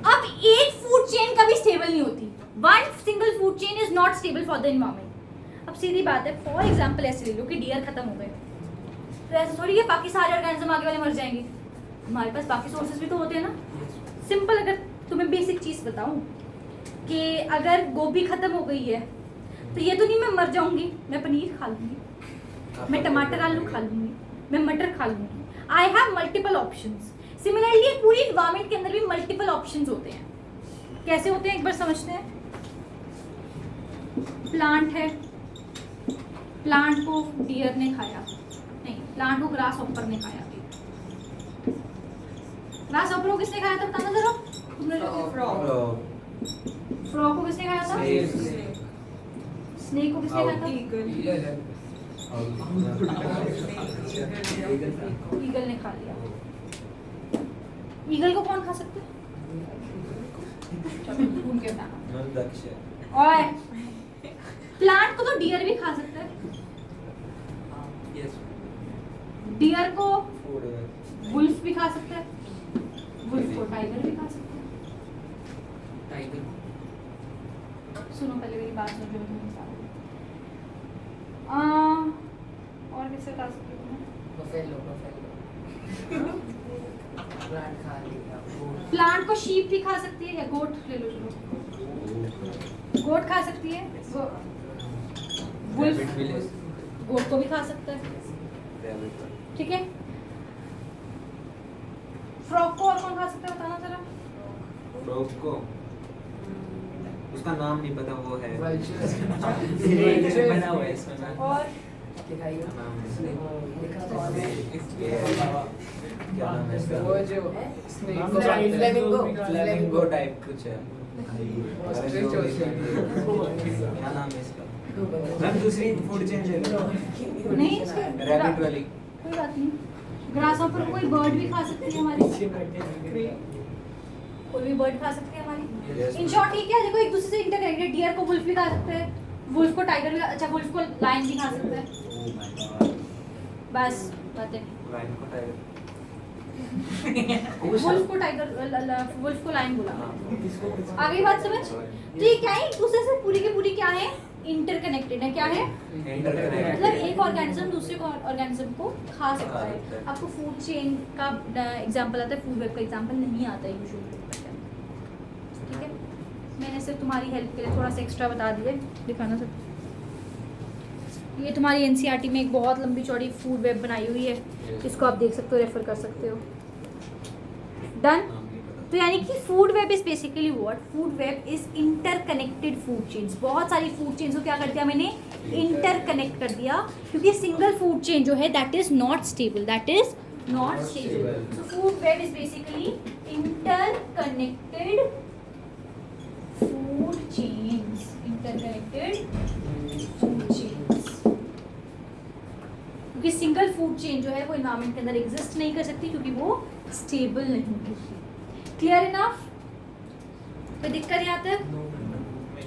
Speaker 1: अब एक फूड चेन कभी स्टेबल नहीं होती। One single food chain is not stable for the environment. अब सीधी बात है, फॉर एग्जांपल ऐसे ले लो कि डियर खत्म हो गए, तो ऐसा थोड़ी है बाकी सारे ऑर्गेनिज्म आगे वाले मर जाएंगे। हमारे पास बाकी सोर्सेज भी तो होते हैं ना। सिंपल, अगर तुम्हें बेसिक चीज बताऊं कि अगर गोभी खत्म हो गई है तो ये तो नहीं मैं मर जाऊंगी, मैं पनीर खा लूंगी, मैं टमाटर आलू खा लूंगी, मैं मटर खा लूंगी। I have multiple options. Similarly पूरी एनवायरमेंट के अंदर भी मल्टीपल ऑप्शंस होते हैं। कैसे होते हैं एक बार समझते हैं। प्लांट है, प्लांट को डियर ने खाया, नहीं प्लांट को ग्रास हॉपर ने खाया। ग्रास हॉपर को किसने खाया था बताना जरा। तुमने जो फ्रॉग को किसने खाया था? स्नेक को किसने खाया था? ईगल ने खा लिया। ईगल को कौन खा सकता है? ढूंढ के बताना। और प्लांट को तो डियर भी खा सकता है। डियर को वुल्फ भी खा सकता है, वुल्फ को टाइगर भी खा सकता है। सुनो पहले मेरी बात सुनो। और किससे खा सकते हो?
Speaker 3: बफेलो प्लांट खा लिया।
Speaker 1: प्लांट को शीप भी खा सकती है, या गोट ले लो, चलो गोट खा सकती है। वुल्फ गोट को भी खा सकता है। ठीक है, फ्रॉग को और कौन खा सकता है बताना जरा।
Speaker 2: फ्रॉग को उसका नाम नहीं पता, वो है
Speaker 3: Vultures।
Speaker 2: बना हुआ है इसमें ना।
Speaker 1: और
Speaker 3: दिखाइए।
Speaker 2: क्या नाम है इसका?
Speaker 3: लिखा तो है।
Speaker 2: क्या नाम है इसका?
Speaker 3: वो जो फ्लेमिंगो
Speaker 2: फ्लेमिंगो टाइप कुछ है।
Speaker 3: Ostrich हो सकता है।
Speaker 2: क्या नाम है इसका? मैम दूसरी फूड चेंज है
Speaker 1: नहीं,
Speaker 2: रैबिट वाली।
Speaker 1: कोई बात नहीं। ग्रास हॉपर को कोई बर्ड भी खा सकती है हमारी, कोई भी बर्ड खा सकती है हमारी।
Speaker 2: Yes,
Speaker 1: इन शॉर्ट ठीक है, देखो एक दूसरे से इंटरकनेक्टेड। डियर को वुल्फ भी खा सकते हैं, वुल्फ को टाइगर भी, अच्छा वुल्फ को लायन भी खा सकता है। बस बातें।
Speaker 2: लाइन को टाइगर
Speaker 1: वुल्फ को टाइगर, वुल्फ को लायन बोला। आगे बात समझ। तो ये क्या है, एक दूसरे से पूरी की पूरी क्या है, इंटरकनेक्टेड है। क्या है? मतलब एक ऑर्गेनिज्म दूसरे ऑर्गेनिज्म को खा सकता है। आपको फूड चेन का एग्जांपल आता है, फूड वेब का एग्जांपल नहीं आता है यूजुअली। ठीक है, मैंने सिर्फ तुम्हारी हेल्प के लिए थोड़ा सा एक्स्ट्रा बता दिया, दिखाना सर। ये तुम्हारी एनसीईआरटी में एक बहुत लंबी चौड़ी फूड वेब बनाई हुई है, इसको आप देख सकते हो, रेफर कर सकते हो। डन। तो यानी कि food web is basically what? Food web is interconnected food chains. बहुत सारी फूड चेन्स को क्या कर दिया मैंने? इंटरकनेक्ट कर दिया, क्योंकि सिंगल फूड चेन जो है that is not stable, that is not stable. So food web is basically interconnected food chains, interconnected food chains. क्योंकि सिंगल फूड चेन जो है वो एनवायरमेंट के अंदर एग्जिस्ट नहीं कर सकती, क्योंकि वो स्टेबल नहीं होगी। Clear enough? कोई दिक्कत यहाँ तक?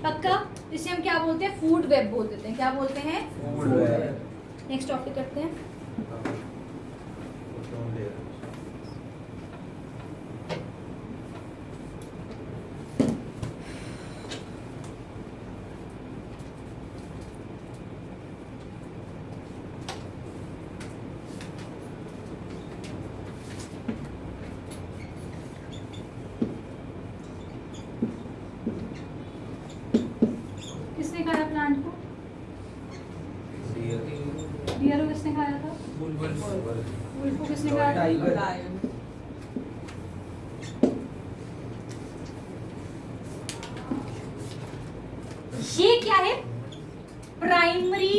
Speaker 1: पक्का? इसे हम क्या बोलते हैं? फूड वेब बोल देते हैं। क्या बोलते हैं?
Speaker 2: Food web.
Speaker 1: नेक्स्ट टॉपिक करते हैं। किसने खाया प्लांट को? डियर को किसने खाया था? वुल्फ को किसने खाया था?
Speaker 5: टाइगर।
Speaker 4: लायन।
Speaker 1: ये क्या है? Primary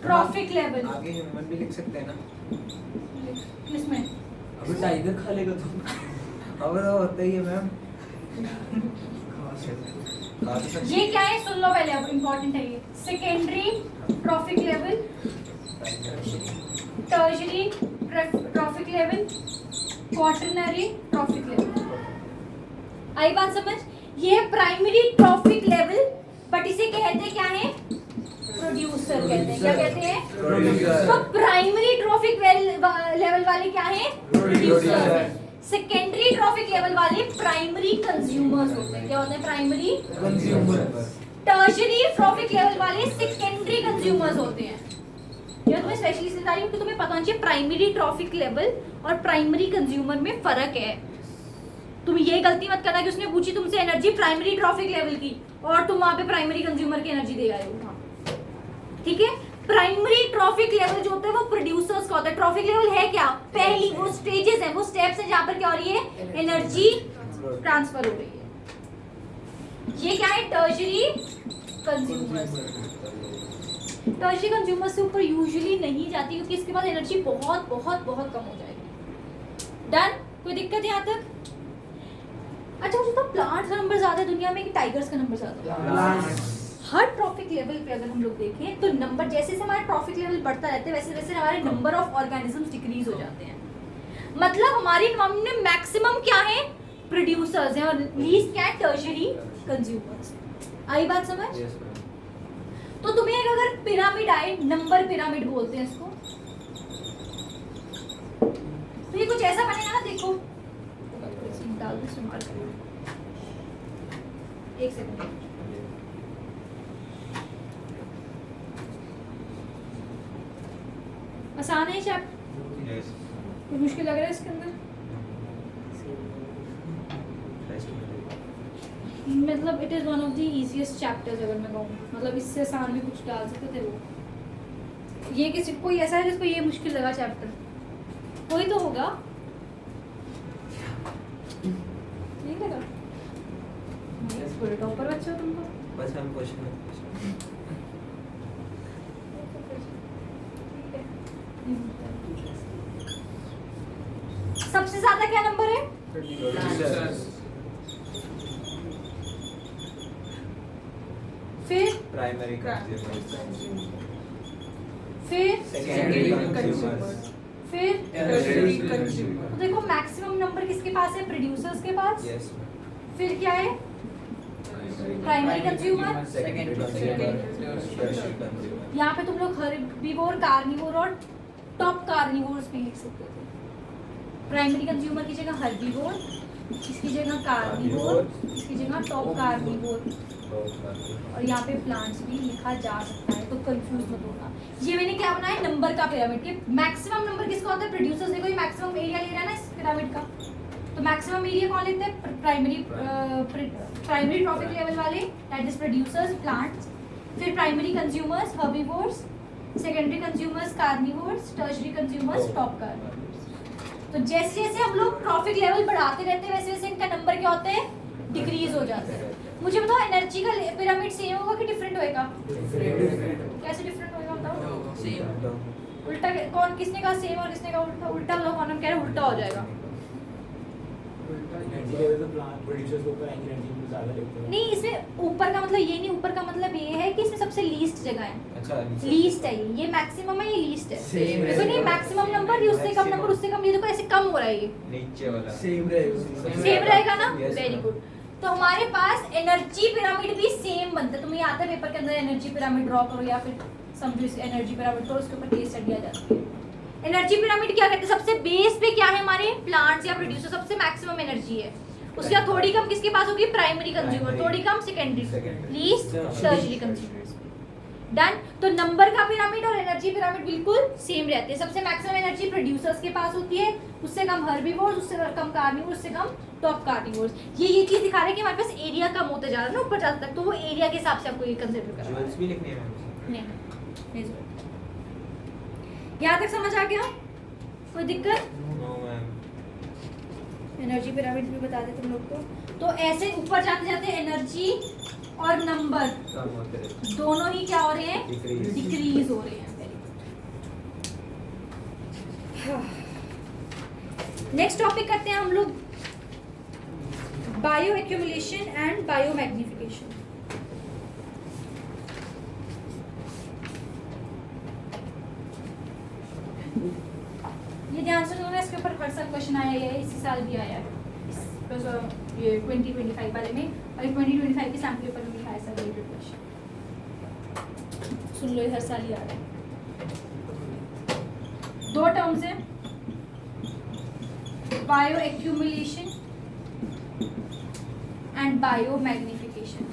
Speaker 1: trophic level.
Speaker 2: आगे ह्यूमन भी लिख सकते हैं ना?
Speaker 1: किसमें?
Speaker 5: अबे टाइगर खा लेगा तुम।
Speaker 2: अब तो होता ही है मैम।
Speaker 1: ये क्या है? सुन लो पहले, अब इम्पोर्टेंट है ये। Secondary trophic level, tertiary trophic level, quaternary trophic level. आई बात समझ? ये प्राइमरी ट्रॉफिक लेवल, बट इसे कहते क्या है? प्रोड्यूसर कहते हैं। क्या कहते हैं?
Speaker 2: प्रोड्यूसर।
Speaker 1: तो प्राइमरी ट्रॉफिक लेवल वाले क्या है? प्रोड्यूसर। सेकेंडरी ट्रॉफिक लेवल वाले प्राइमरी कंज्यूमर्स होते हैं। क्या होते हैं? Primary
Speaker 5: consumer.
Speaker 1: Tertiary trophic level वाले सेकेंडरी कंज्यूमर्स होते हैं। यह तुम्हें स्पेशली इसलिए बता रही हूं कि तुम्हें पता होना चाहिए प्राइमरी ट्रॉफिक लेवल और प्राइमरी कंज्यूमर में फर्क है। तुम ये गलती मत करना कि उसने पूछी तुमसे एनर्जी प्राइमरी ट्रॉफिक लेवल की और तुम वहां पे प्राइमरी कंज्यूमर की एनर्जी दे आए हो। ठीक है? प्राइमरी ट्रॉफिक लेवल जो होता है वो प्रोड्यूसर्स का होता है। ट्रॉफिक लेवल है क्या? पहली वो स्टेजेस है, वो स्टेप्स है जहां पर क्या हो रही है? एनर्जी ट्रांसफर हो रही है। ये क्या है? Tertiary consumers. टर्शरी कंज्यूमर्स से ऊपर यूजुअली नहीं जाती क्योंकि इसके बाद एनर्जी बहुत बहुत बहुत कम हो जाएगी। डन? कोई दिक्कत यहाँ तक? अच्छा, मुझे तो प्लांट्स का नंबर ज्यादा है दुनिया में कि टाइगर्स का नंबर ज्यादा है? हर ट्रॉफिक लेवल पे अगर हम लोग देखें तो नंबर जैसे जैसे हमारा ट्रॉफिक लेवल बढ़ता रहता है वैसे वैसे हमारे नंबर ऑफ ऑर्गेनिजम्स डिक्रीज हो जाते हैं। मतलब हमारी इन्वायरमेंट में मैक्सिमम क्या है? प्रोड्यूसर्स हैं और लीस्ट क्या है? Tertiary consumers. आई बात समझ? तो तुम्हें एक अगर पिरामिड आए, नंबर पिरामिड बोलते हैं इसको, तो ये कुछ ऐसा बनेगा ना। देखो डाल दो, इस्तेमाल करो। एक सेकंड। आसान है चैप्टर? कुछ मुश्किल लग रहा है इसके अंदर? मतलब it is one of the easiest chapters अगर मैं कहूँ। मतलब इससे आसान भी कुछ डाल सकते थे वो। ये किसी कोई ऐसा है जिसको ये मुश्किल लगा चैप्टर? कोई तो होगा। नहीं लगा? टॉपर बच्चे हो तुम तो।
Speaker 2: बस हम क्वेश्चन
Speaker 1: सबसे ज्यादा क्या नंबर है? फिर
Speaker 2: प्राइमरी
Speaker 1: फिर
Speaker 2: सेकेंडरी कंज्यूमर्स,
Speaker 1: फिर
Speaker 2: टर्शरी
Speaker 4: कंज्यूमर।
Speaker 1: तो देखो मैक्सिमम नंबर किसके पास है? प्रोड्यूसर्स के पास।
Speaker 2: यस
Speaker 1: फिर क्या है? Primary consumer.
Speaker 2: Secondary consumer, tertiary consumer.
Speaker 1: यहाँ पे तुम लोग हर्बीवोर, कार्निवोर और टॉप कार्निवोर्स पे लिख सकते थे। प्राइमरी कंज्यूमर की जगह हर्बीवोर, इसकी जगह कार्निवोर, इसकी जगह टॉप कार्निवोर, और यहाँ पे प्लांट्स भी लिखा जा सकता है। तो कंफ्यूज मत होना। ये मैंने क्या बनाया? नंबर का पिरामिड के मैक्सिमम नंबर किसका होता है? प्रोड्यूसर्स। देखो ये मैक्सिमम एरिया ले रहा है ना इस पिरामिड का, तो मैक्सिमम एरिया कौन लेते हैं? प्राइमरी ट्रॉफिक लेवल वाले, दैट इज प्रोड्यूसर्स, प्लांट्स। फिर primary consumers herbivores, secondary consumers carnivores, tertiary consumers top carnivores. तो जैसे जैसे हम लोग ट्रॉफिक लेवल बढ़ाते रहते हैं वैसे वैसे इनका नंबर क्या होते हैं? डिक्रीज हो जाता है। मुझे बताओ एनर्जी का पिरामिड सेम होगा कि डिफरेंट होएगा? कैसे डिफरेंट होएगा बताओ?
Speaker 5: सेम।
Speaker 1: उल्टा कौन? किसने कहा सेम और किसने कहा उल्टा? उल्टा वाला कौन? हम कह रहे हैं उल्टा हो जाएगा।
Speaker 5: एनर्जी लेवल तो प्लांट प्रोड्यूसर्स के ऊपर आएंगे, एनर्जी में ज़्यादा लेते हैं।
Speaker 1: नहीं, इसमें ऊपर का मतलब ये नहीं, ऊपर का मतलब ये है कि इसमें सबसे लीस्ट जगह है,
Speaker 2: अच्छा
Speaker 1: लीस्ट है ये मैक्सिमम है, ये लीस्ट है।
Speaker 3: Same
Speaker 1: देखो नहीं, मैक्सिमम नंबर ये उससे कम नंबर उससे कम, ये देखो ऐसे कम हो रहा है, ये
Speaker 2: नीचे वाला
Speaker 5: सेम रहेगा।
Speaker 1: सेम रहेगा ना,
Speaker 2: Yes,
Speaker 1: वेरी
Speaker 2: ma'am.
Speaker 1: गुड। तो हमारे पास एनर्जी पिरामिड भी सेम बनता है। तुम्हें आता है पेपर के अंदर एनर्जी पिरामिड ड्रॉ करो या फिर समझो इस एनर्जी पिरामिड करो, उसके ऊपर केस स्टडी आ जाती है। एनर्जी पिरामिड क्या कहते हैं, सबसे बेस पे क्या है हमारे प्लांट्स या प्रोड्यूसर, सबसे मैक्सिमम एनर्जी है। उसके बाद थोड़ी कम किसके पास होगी, प्राइमरी कंज्यूमर,
Speaker 2: Primary.
Speaker 1: थोड़ी कम secondary,
Speaker 2: Secondary.
Speaker 1: Least tertiary consumers. Done. तो नंबर का पिरामिड और एनर्जी पिरामिड बिल्कुल सेम रहते हैं। सबसे मैक्सिमम एनर्जी प्रोड्यूसर्स के पास होती है, उससे कम हर्बीवोर्स, उससे कम कार्निवोर्स, उससे कम टॉप कार्निवोर्स। ये चीज दिखा रहा है कि हमारे पास एरिया कम होते जा रहा है ना ऊपर जाता तक, तो वो एरिया के हिसाब से आपको ये कंसीडर करना है।
Speaker 2: ज्वेल्स भी लिखने हैं मैम।
Speaker 1: नहीं जरूरत। यहाँ तक समझ आ गया, कोई दिक्कत?
Speaker 2: No ma'am.
Speaker 1: एनर्जी पिरामिड भी बता दे तुम लोग को। तो ऐसे ऊपर जाते जाते एनर्जी और नंबर
Speaker 2: कम होते रहते
Speaker 1: दोनों ही क्या हो रहे हैं,
Speaker 2: Decrease.
Speaker 1: डिक्रीज हो रहे हैं। नेक्स्ट टॉपिक करते हैं हम लोग, bio accumulation and bio magnification. ये ध्यान से सुनो ना, इसके ऊपर हर साल क्वेश्चन आया है, इसी साल भी आया है ये 2025 वाले में, और 2025 के सैम्पल पेपर में भी आया था रिलेटेड क्वेश्चन। सुन लो, ये हर साल ही आ रहा है। दो टर्म्स हैं, bio accumulation and bio magnification.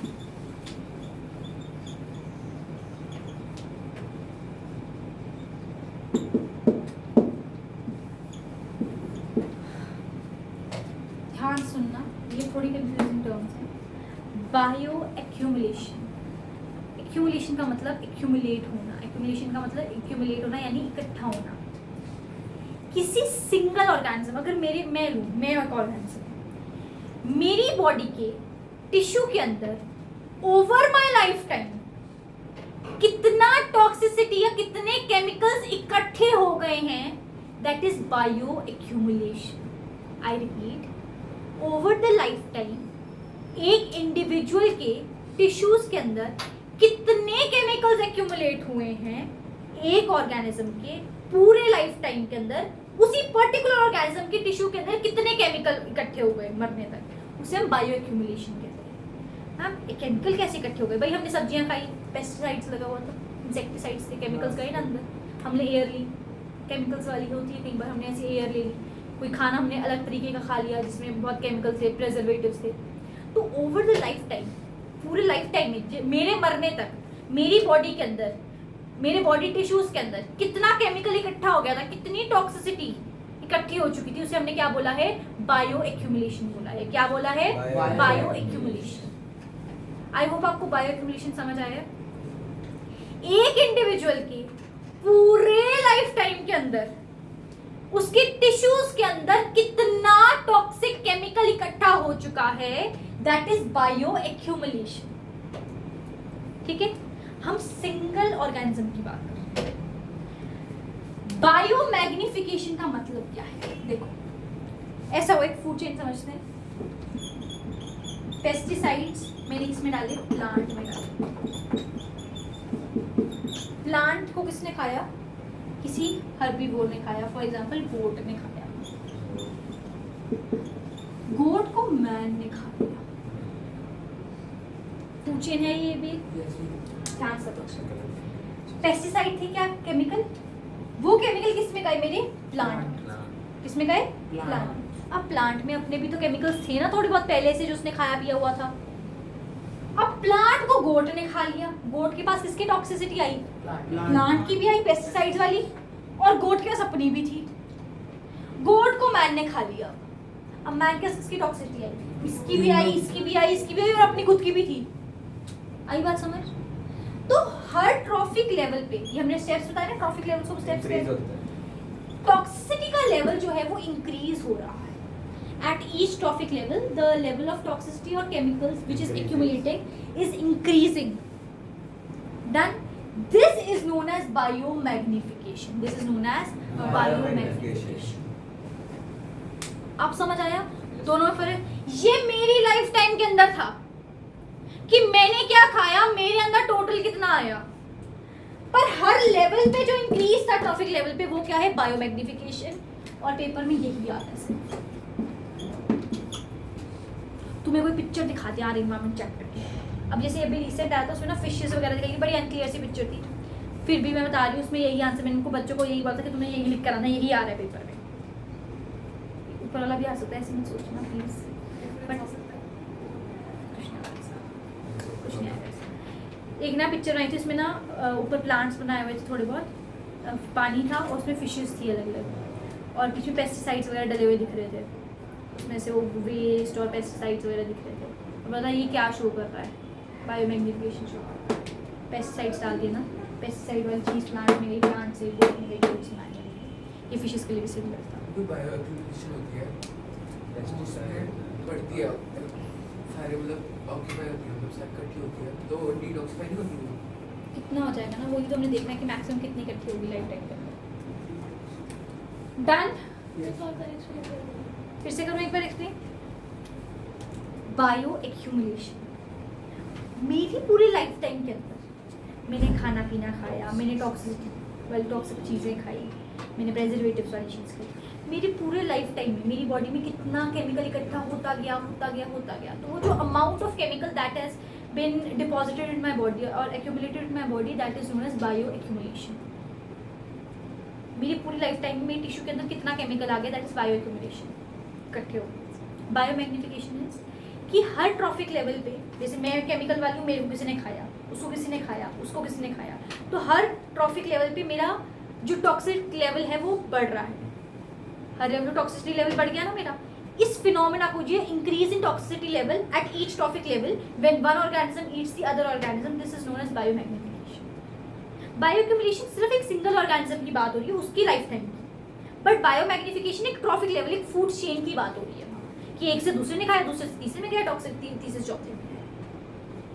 Speaker 1: ध्यान सुनना, ये थोड़ी कंफ्यूजिंग टर्म्स हैं। बायो एक्यूमुलेशन, एक्यूमुलेशन का मतलब एक्यूमुलेट होना, एक्यूमुलेशन का मतलब एक्यूमुलेट होना यानी इकट्ठा होना। किसी सिंगल ऑर्गेनिज्म, अगर मैं एक ऑर्गेनिज्म, मेरी बॉडी के टिश्यू के अंदर ओवर माय लाइफ टाइम कितना टॉक्सिसिटी या कितने केमिकल्स इकट्ठे हो गए हैं, that is bio accumulation. I repeat, over the life time एक इंडिविजुअल के टिश्यूज के अंदर कितने केमिकल्स एक्यूमुलेट हुए हैं एक ऑर्गेनिज्म के पूरे लाइफ टाइम के अंदर, उसी पर्टिकुलर ऑर्गेनिज्म के टिश्यू के अंदर कितने केमिकल इकट्ठे हो गए मरने तक, उसे हम बायो एक्यूमुलेशन कहते हैं। हाँ, एक केमिकल कैसे इकट्ठे हो गए, भाई हमने सब्जियां खाई, पेस्टिसाइड्स लगा हुआ था, इंसेक्टिसाइड्स के केमिकल्स गए ना अंदर, हमने एयर ली, केमिकल्स वाली होती है, कई बार हमने ऐसे एयर ले ली, कोई खाना हमने अलग तरीके का खा लिया जिसमें बहुत केमिकल्स थे, प्रिजर्वेटिव्स थे। तो ओवर द लाइफ टाइम, पूरे लाइफ टाइम में मेरे मरने तक मेरी बॉडी के अंदर, मेरे बॉडी टिश्यूज के अंदर कितना केमिकल इकट्ठा हो गया था, कितनी टॉक्सिसिटी इकट्ठी हो चुकी थी, उसे हमने क्या बोला है, बायो एक्यूमुलेशन बोला है। क्या बोला है, बायो एक्यूमुलेशन। आई होप आपको बायो एक्यूमुलेशन समझ आया। एक इंडिविजुअल के पूरे लाइफ टाइम के अंदर उसके टिश्यूज के अंदर कितना टॉक्सिक केमिकल इकट्ठा हो चुका है, दैट इज बायो एक्यूमुलेशन। ठीक है, हम सिंगल ऑर्गेनिज्म की बात कर रहे हैं। बायो मैग्निफिकेशन का मतलब क्या है, देखो ऐसा हो, एक फूड चेन समझते हैं, पेस्टिसाइड्स मैंने किसमें डाले, प्लांट में डाले। प्लांट को किसने खाया, किसी हर्बीवोर ने खाया, फॉर एग्जांपल गोट ने खाया, गोट को मैन ने खा लिया। फूड चेन है ये भी, ध्यान से तो पेस्टिसाइड थे क्या, केमिकल, वो केमिकल किसमें गए, मेरे प्लांट, किसमें गए, प्लांट। अब प्लांट में अपने भी तो केमिकल्स थे ना थोड़ी बहुत पहले से जो उसने खाया पिया हुआ था। अब प्लांट को गोट ने खा लिया, गोट के पास किसकी टॉक्सिसिटी आई, प्लांट की भी आई, पेस्टिसाइड्स वाली, और गोट के पास अपनी भी थी। गोट को मैन ने खा लिया, अब मैन के पास किसकी टॉक्सिसिटी आई, इसकी भी आई, इसकी भी आई, इसकी भी आई, और अपनी खुद की भी थी। आई बात समझ? तो हर ट्रॉफिक लेवल पे, ये हमने स्टेप्स बताए ना, ट्रॉफिक लेवल को स्टेप्स पे टॉक्सिसिटी का लेवल जो है वो इंक्रीज हो रहा है। At each trophic level, the level of toxicity or chemicals which is accumulating is increasing. Then this is known as biomagnification. This is known as biomagnification. आप समझ आया? दोनों में फर्क, ये मेरी लाइफ टाइम के अंदर था कि मैंने क्या खाया, मेरे अंदर टोटल कितना आया। पर हर लेवल पे जो इंक्रीज था ट्रॉफिक लेवल पे, वो क्या है, बायोमैग्निफिकेशन। और पेपर में यही आता है सिर्फ। तुम्हें कोई पिक्चर दिखाते हैं एनवायरमेंट चैप्टर की, अब जैसे अभी रिसेंट आया था उसमें ना फिशेस वगैरह दिखाई, बड़ी अनक्लियर सी पिक्चर थी, फिर भी मैं बता रही हूँ उसमें यही आंसर, मैंने इनको बच्चों को यही बोला था कि तुम्हें यही लिख कर आना, यही आ रहा है पेपर में। ऊपर वाला भी आ सकता है, ऐसे मत सोचना प्लीज, बट कुछ नहीं आएगा। एक ना पिक्चर आई थी उसमें ना ऊपर प्लांट्स बनाए हुए थे थोड़े बहुत, पानी था और उसमें फिशेस थी अलग अलग, और बीच में पेस्टिसाइड्स वगैरह डले हुए दिख रहे थे, उसमें से वो वेस्ट और पेस्टिसाइड्स वगैरह दिख रहे थे। और पता ये क्या शो कर रहा है, बायोमैग्निफिकेशन शो। पेस्टिसाइड्स डाल दिए ना, पेस्टिसाइड वाली चीज़ प्लांट में गई, प्लांट से वो नहीं गई, उसमें आ गई। ये फिशेस के लिए भी सही लगता है।
Speaker 6: कोई बायोएक्टिविटी होती है, उसमें बढ़ती है, सारे मतलब ऑक्यूपाई होती है, मतलब सब इकट्ठी होती है, तो डिटॉक्सिफाई नहीं होती है।
Speaker 1: कितना हो जाएगा ना, वही तो हमने देखना है कि मैक्सिमम कितनी इकट्ठी होगी लाइफ टाइम के अंदर। डन। फिर से करूँ एक बार एक्सप्लेन। बायो एक्यूमुलेशन, मेरी पूरी लाइफ टाइम के अंदर मैंने खाना पीना खाया, मैंने टॉक्सिक चीज़ें खाई, मैंने प्रेजर्वेटिव्स वाली चीज़ खाई, मेरी पूरे लाइफ टाइम में मेरी बॉडी में कितना केमिकल इकट्ठा होता गया। तो वो जो amount of chemical that has been deposited in my body और accumulated in my body, that is known as bioaccumulation. मेरी पूरी लाइफ टाइम में टिश्यू के अंदर कितना केमिकल आ गया, दैट इज बायो एक्यूमुलेशन, इकट्ठे हो गए। बायोमैग्निफिकेशन इज कि हर ट्रॉफिक लेवल पे, जैसे मैं केमिकल वाली हूँ, मेरे को किसी ने खाया, उसको किसी ने खाया, उसको किसी ने खाया, तो हर ट्रॉफिक लेवल पे मेरा जो टॉक्सिक लेवल है वो बढ़ रहा है। हर लेवल पे टॉक्सिसिटी लेवल बढ़ गया ना मेरा। इस फिनोमेना को जो increase in toxicity level at each trophic level when one organism eats the other organism, this is known as biomagnification. Bioaccumulation सिर्फ एक सिंगल ऑर्गेनिज्म की बात हो रही है, उसकी लाइफ टाइम की, बट बायोमैग्निफिकेशन एक ट्रॉफिक लेवल, एक फूड चेन की बात हो रही है कि एक से दूसरे ने खाया, दूसरे से तीसरे में गया टॉक्सिक, तीसरे से चौथे में।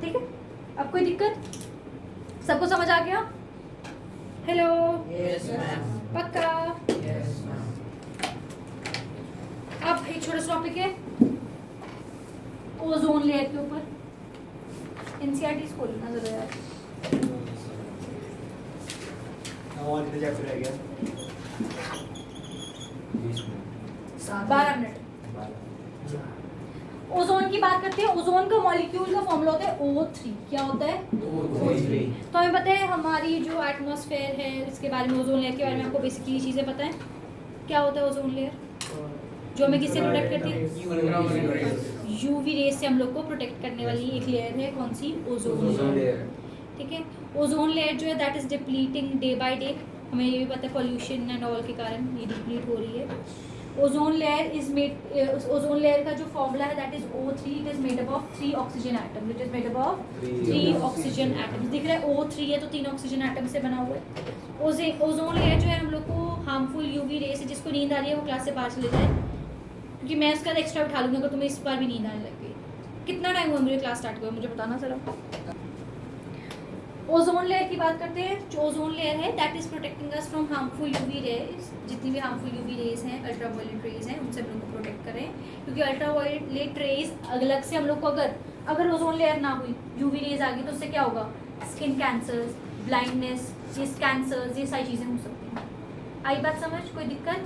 Speaker 1: ठीक है, अब कोई दिक्कत? सबको समझ आ गया? हेलो,
Speaker 3: यस मैम,
Speaker 1: पक्का?
Speaker 3: Yes ma'am.
Speaker 1: अब एक छोटा सा टॉपिक है ओजोन लेयर के ऊपर। एनसीईआरटी खोलना जरा यार।
Speaker 2: और कितने चैप्टर रह गया?
Speaker 1: 12 मिनट। ओजोन की बात करते हैं। ओजोन का मॉलिक्यूल का फॉर्मूला होता है O3। क्या होता है? तो हमें पता है हमारी जो एटमॉस्फेयर है, इसके बारे में, ओजोन लेयर के बारे में आपको बेसिकली चीज़ें पता है। क्या होता है ओजोन लेयर? जो हमें किससे प्रोटेक्ट करती है? यूवी रेस से हम लोग को प्रोटेक्ट करने वाली एक लेयर है। कौन सी? Ozone layer. ठीक है, ओजोन लेयर जो है that is depleting day by day. हमें ये भी पता है पॉल्यूशन एंड ऑल के कारण ये डिप्लीट हो रही है। Ozone layer is made, ozone layer का जो फॉर्मूला है that is O3। It is made up of 3 oxygen atom. It is made up of 3 oxygen atoms. दिख रहा है O3 है तो 3 ऑक्सीजन एटम से बना हुआ है। ओजोन लेयर जो है हम लोग को हार्मफुल यूवी रेस, जिसको नींद आ रही है वो क्लास से बाहर चले जाए, क्योंकि मैं इसका एक्स्ट्रा उठा लूँगी अगर तुम्हें इस बार भी नींद आने लग गई। कितना टाइम हुआ मुझे क्लास स्टार्ट हुआ, मुझे बताना जरा। ओजोन लेयर की बात करते हैं। जो ओजोन लेयर है that is protecting us from harmful UV rays. जितनी भी हार्मफुल यूवी रेज हैं, अल्ट्रावायलेट रेज हैं, उनसे हम लोग को प्रोटेक्ट करें, क्योंकि अल्ट्रावायलेट रेज अलग से हम लोग को अगर ओजोन लेयर ना हुई, यूवी रेज आ गई तो उससे क्या होगा? स्किन कैंसर्स, ब्लाइंडनेस, ये कैंसर्स, ये सारी चीज़ें हो सकती हैं। आई बात समझ? कोई दिक्कत?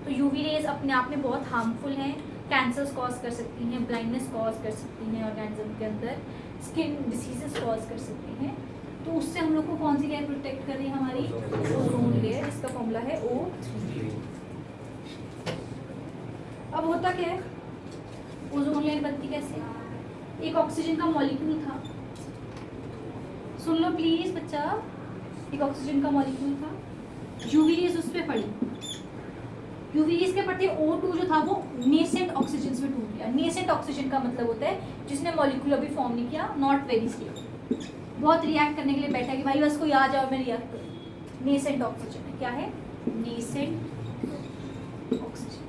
Speaker 1: तो यूवी रेज अपने आप में बहुत हार्मफुल हैं, कैंसर्स कॉज कर सकती हैं, ब्लाइंडनेस कॉज कर सकती हैं ऑर्गेनिज्म के अंदर, स्किन डिसीजेस कॉज कर सकती हैं। तो उससे हम लोग को कौन सी लेयर प्रोटेक्ट कर रही है? हमारी ओजोन लेयर। इसका फॉर्मूला है O3। अब होता क्या है, ओजोन लेयर बनती कैसे? एक ऑक्सीजन का मॉलिक्यूल था, सुन लो प्लीज बच्चा, एक ऑक्सीजन का मॉलिक्यूल था, यूवी रेज उस पर पड़ी, यूवी रेज के पड़ते O2 जो था वो नेसेंट ऑक्सीजन में टूट गया। नेसेंट ऑक्सीजन का मतलब होता है जिसने मॉलिक्यूल अभी फॉर्म नहीं किया, नॉट वेरी स्टेबल, बहुत रिएक्ट करने के लिए बैठा कि भाई बस कोई आ जाओ मैं रिएक्ट करूँ। नेसेंट ऑक्सीजन है। क्या है? Nascent oxygen.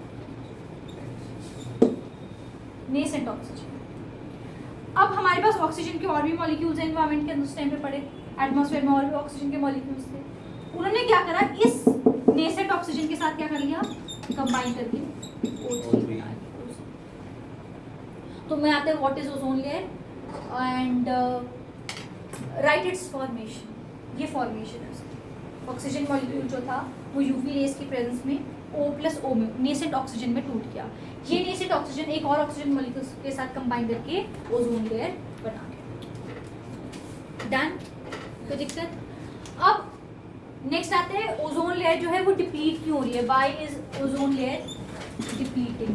Speaker 1: Nascent oxygen. अब हमारे पास ऑक्सीजन के और भी मॉलिक्यूल्स हैं एनवायरनमेंट के अंदर, उस टाइम पे पड़े एटमॉस्फेयर में और भी ऑक्सीजन के मॉलिक्यूल्स थे। उन्होंने क्या करा, इस नेसेंट ऑक्सीजन के साथ क्या कर लिया? कंबाइन करके O3 बना लिया। तो मैं आते हैं what is ozone layer and right it's formation. ये फॉर्मेशन है उसकी। ऑक्सीजन मॉलिक्यूल जो था वो यूवी रेज की प्रेजेंस में O+O में नेसेंट ऑक्सीजन में टूट गया। ये नेसेंट ऑक्सीजन एक और ऑक्सीजन मॉलिक्यूल के साथ कंबाइन करके ओजोन लेयर बना गया। डन, कोई दिक्कत? अब नेक्स्ट आते हैं ओजोन लेयर जो है वो डिप्लीट क्यों हो रही है? Why is ozone layer depleting?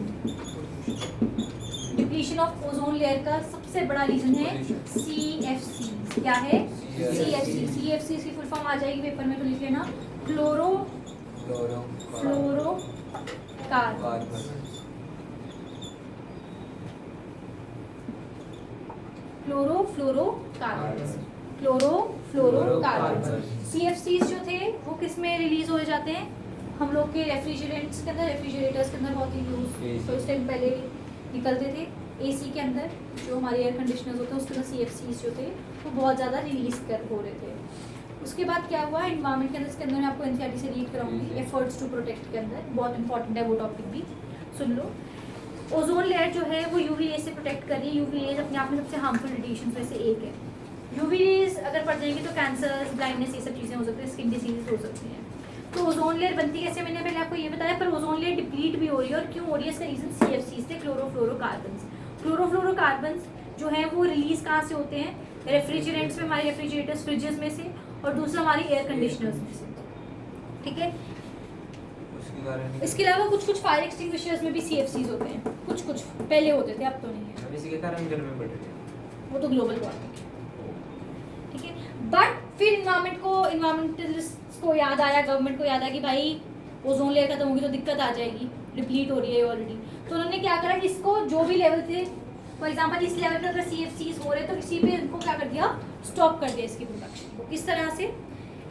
Speaker 1: Depletion of ozone layer का सबसे बड़ा रीजन है CFC। क्या है? CFC। CFC की फुल फॉर्म आ जाएगी पेपर में, तो लिख लेना क्लोरोफ्लोरोकार्बन्स। CFCs जो थे वो किस में रिलीज हो जाते हैं? हम लोग के रेफ्रिजरेंट्स के अंदर, रेफ्रिजरेटर्स के अंदर बहुत ही यूज कुछ टाइम पहले निकलते थे। AC के अंदर जो हमारे एयर कंडीशनर्स होते हैं उसके अंदर CFCs जो थे वो बहुत ज़्यादा रिलीज हो रहे थे। उसके बाद क्या हुआ एनवायरमेंट के अंदर? इसके अंदर मैं आपको NCERT से रीड कराऊंगी, एफर्ट्स टू प्रोटेक्ट के अंदर बहुत इंपॉर्टेंट है वो टॉपिक भी, सुन लो। ओजोन लेयर जो है वो यूवी रेज से प्रोटेक्ट कर रही है। यूवी रेज अपने आप में सबसे हार्मफुल रेडिएशन में से एक है। यूवी रेज अगर पड़ जाएगी तो कैंसर, ब्लाइंडनेस, ये सब चीज़ें हो सकती है, स्किन डिजीज हो सकती हैं। तो ओजोन लेयर बनती कैसे? मैंने पहले आपको ये बताया, पर ओजोन लेयर डिप्लीट भी हो रही है। और क्यों हो रही है? इसका रीजन CFCs थे, क्लोरोफ्लोरोकार्बन्स। क्लोरोफ्लोरोकार्बन्स जो है वो रिलीज कहाँ से होते हैं? रेफ्रिजरेंट्स में, हमारे रेफ्रिजरेटर्स, फ्रिजेस में से, और दूसरा हमारी एयर कंडीशनर्स में से। ठीक है, इसके अलावा कुछ कुछ फायर एक्सटिंग्विशर्स में भी CFCs होते हैं। कुछ कुछ पहले होते थे, अब तो नहीं है।
Speaker 2: इसी के कारण गर्मी बढ़ रही है।
Speaker 1: वो तो ग्लोबल वार्मिंग है। ठीक है, बट फिर इन्वायरमेंटलिस्ट को याद आया, गवर्नमेंट को याद आया कि भाई ओजोन लेयर खत्म होगी तो दिक्कत आ जाएगी, डिप्लीट हो रही है ऑलरेडी। तो उन्होंने क्या करा, इसको जो भी लेवल थे, फॉर एग्जाम्पल इस लेवल पे अगर CFCs हो रहे तो इसी पे इनको क्या कर दिया? स्टॉप कर दिया इसकी प्रोडक्शन को। किस तरह से?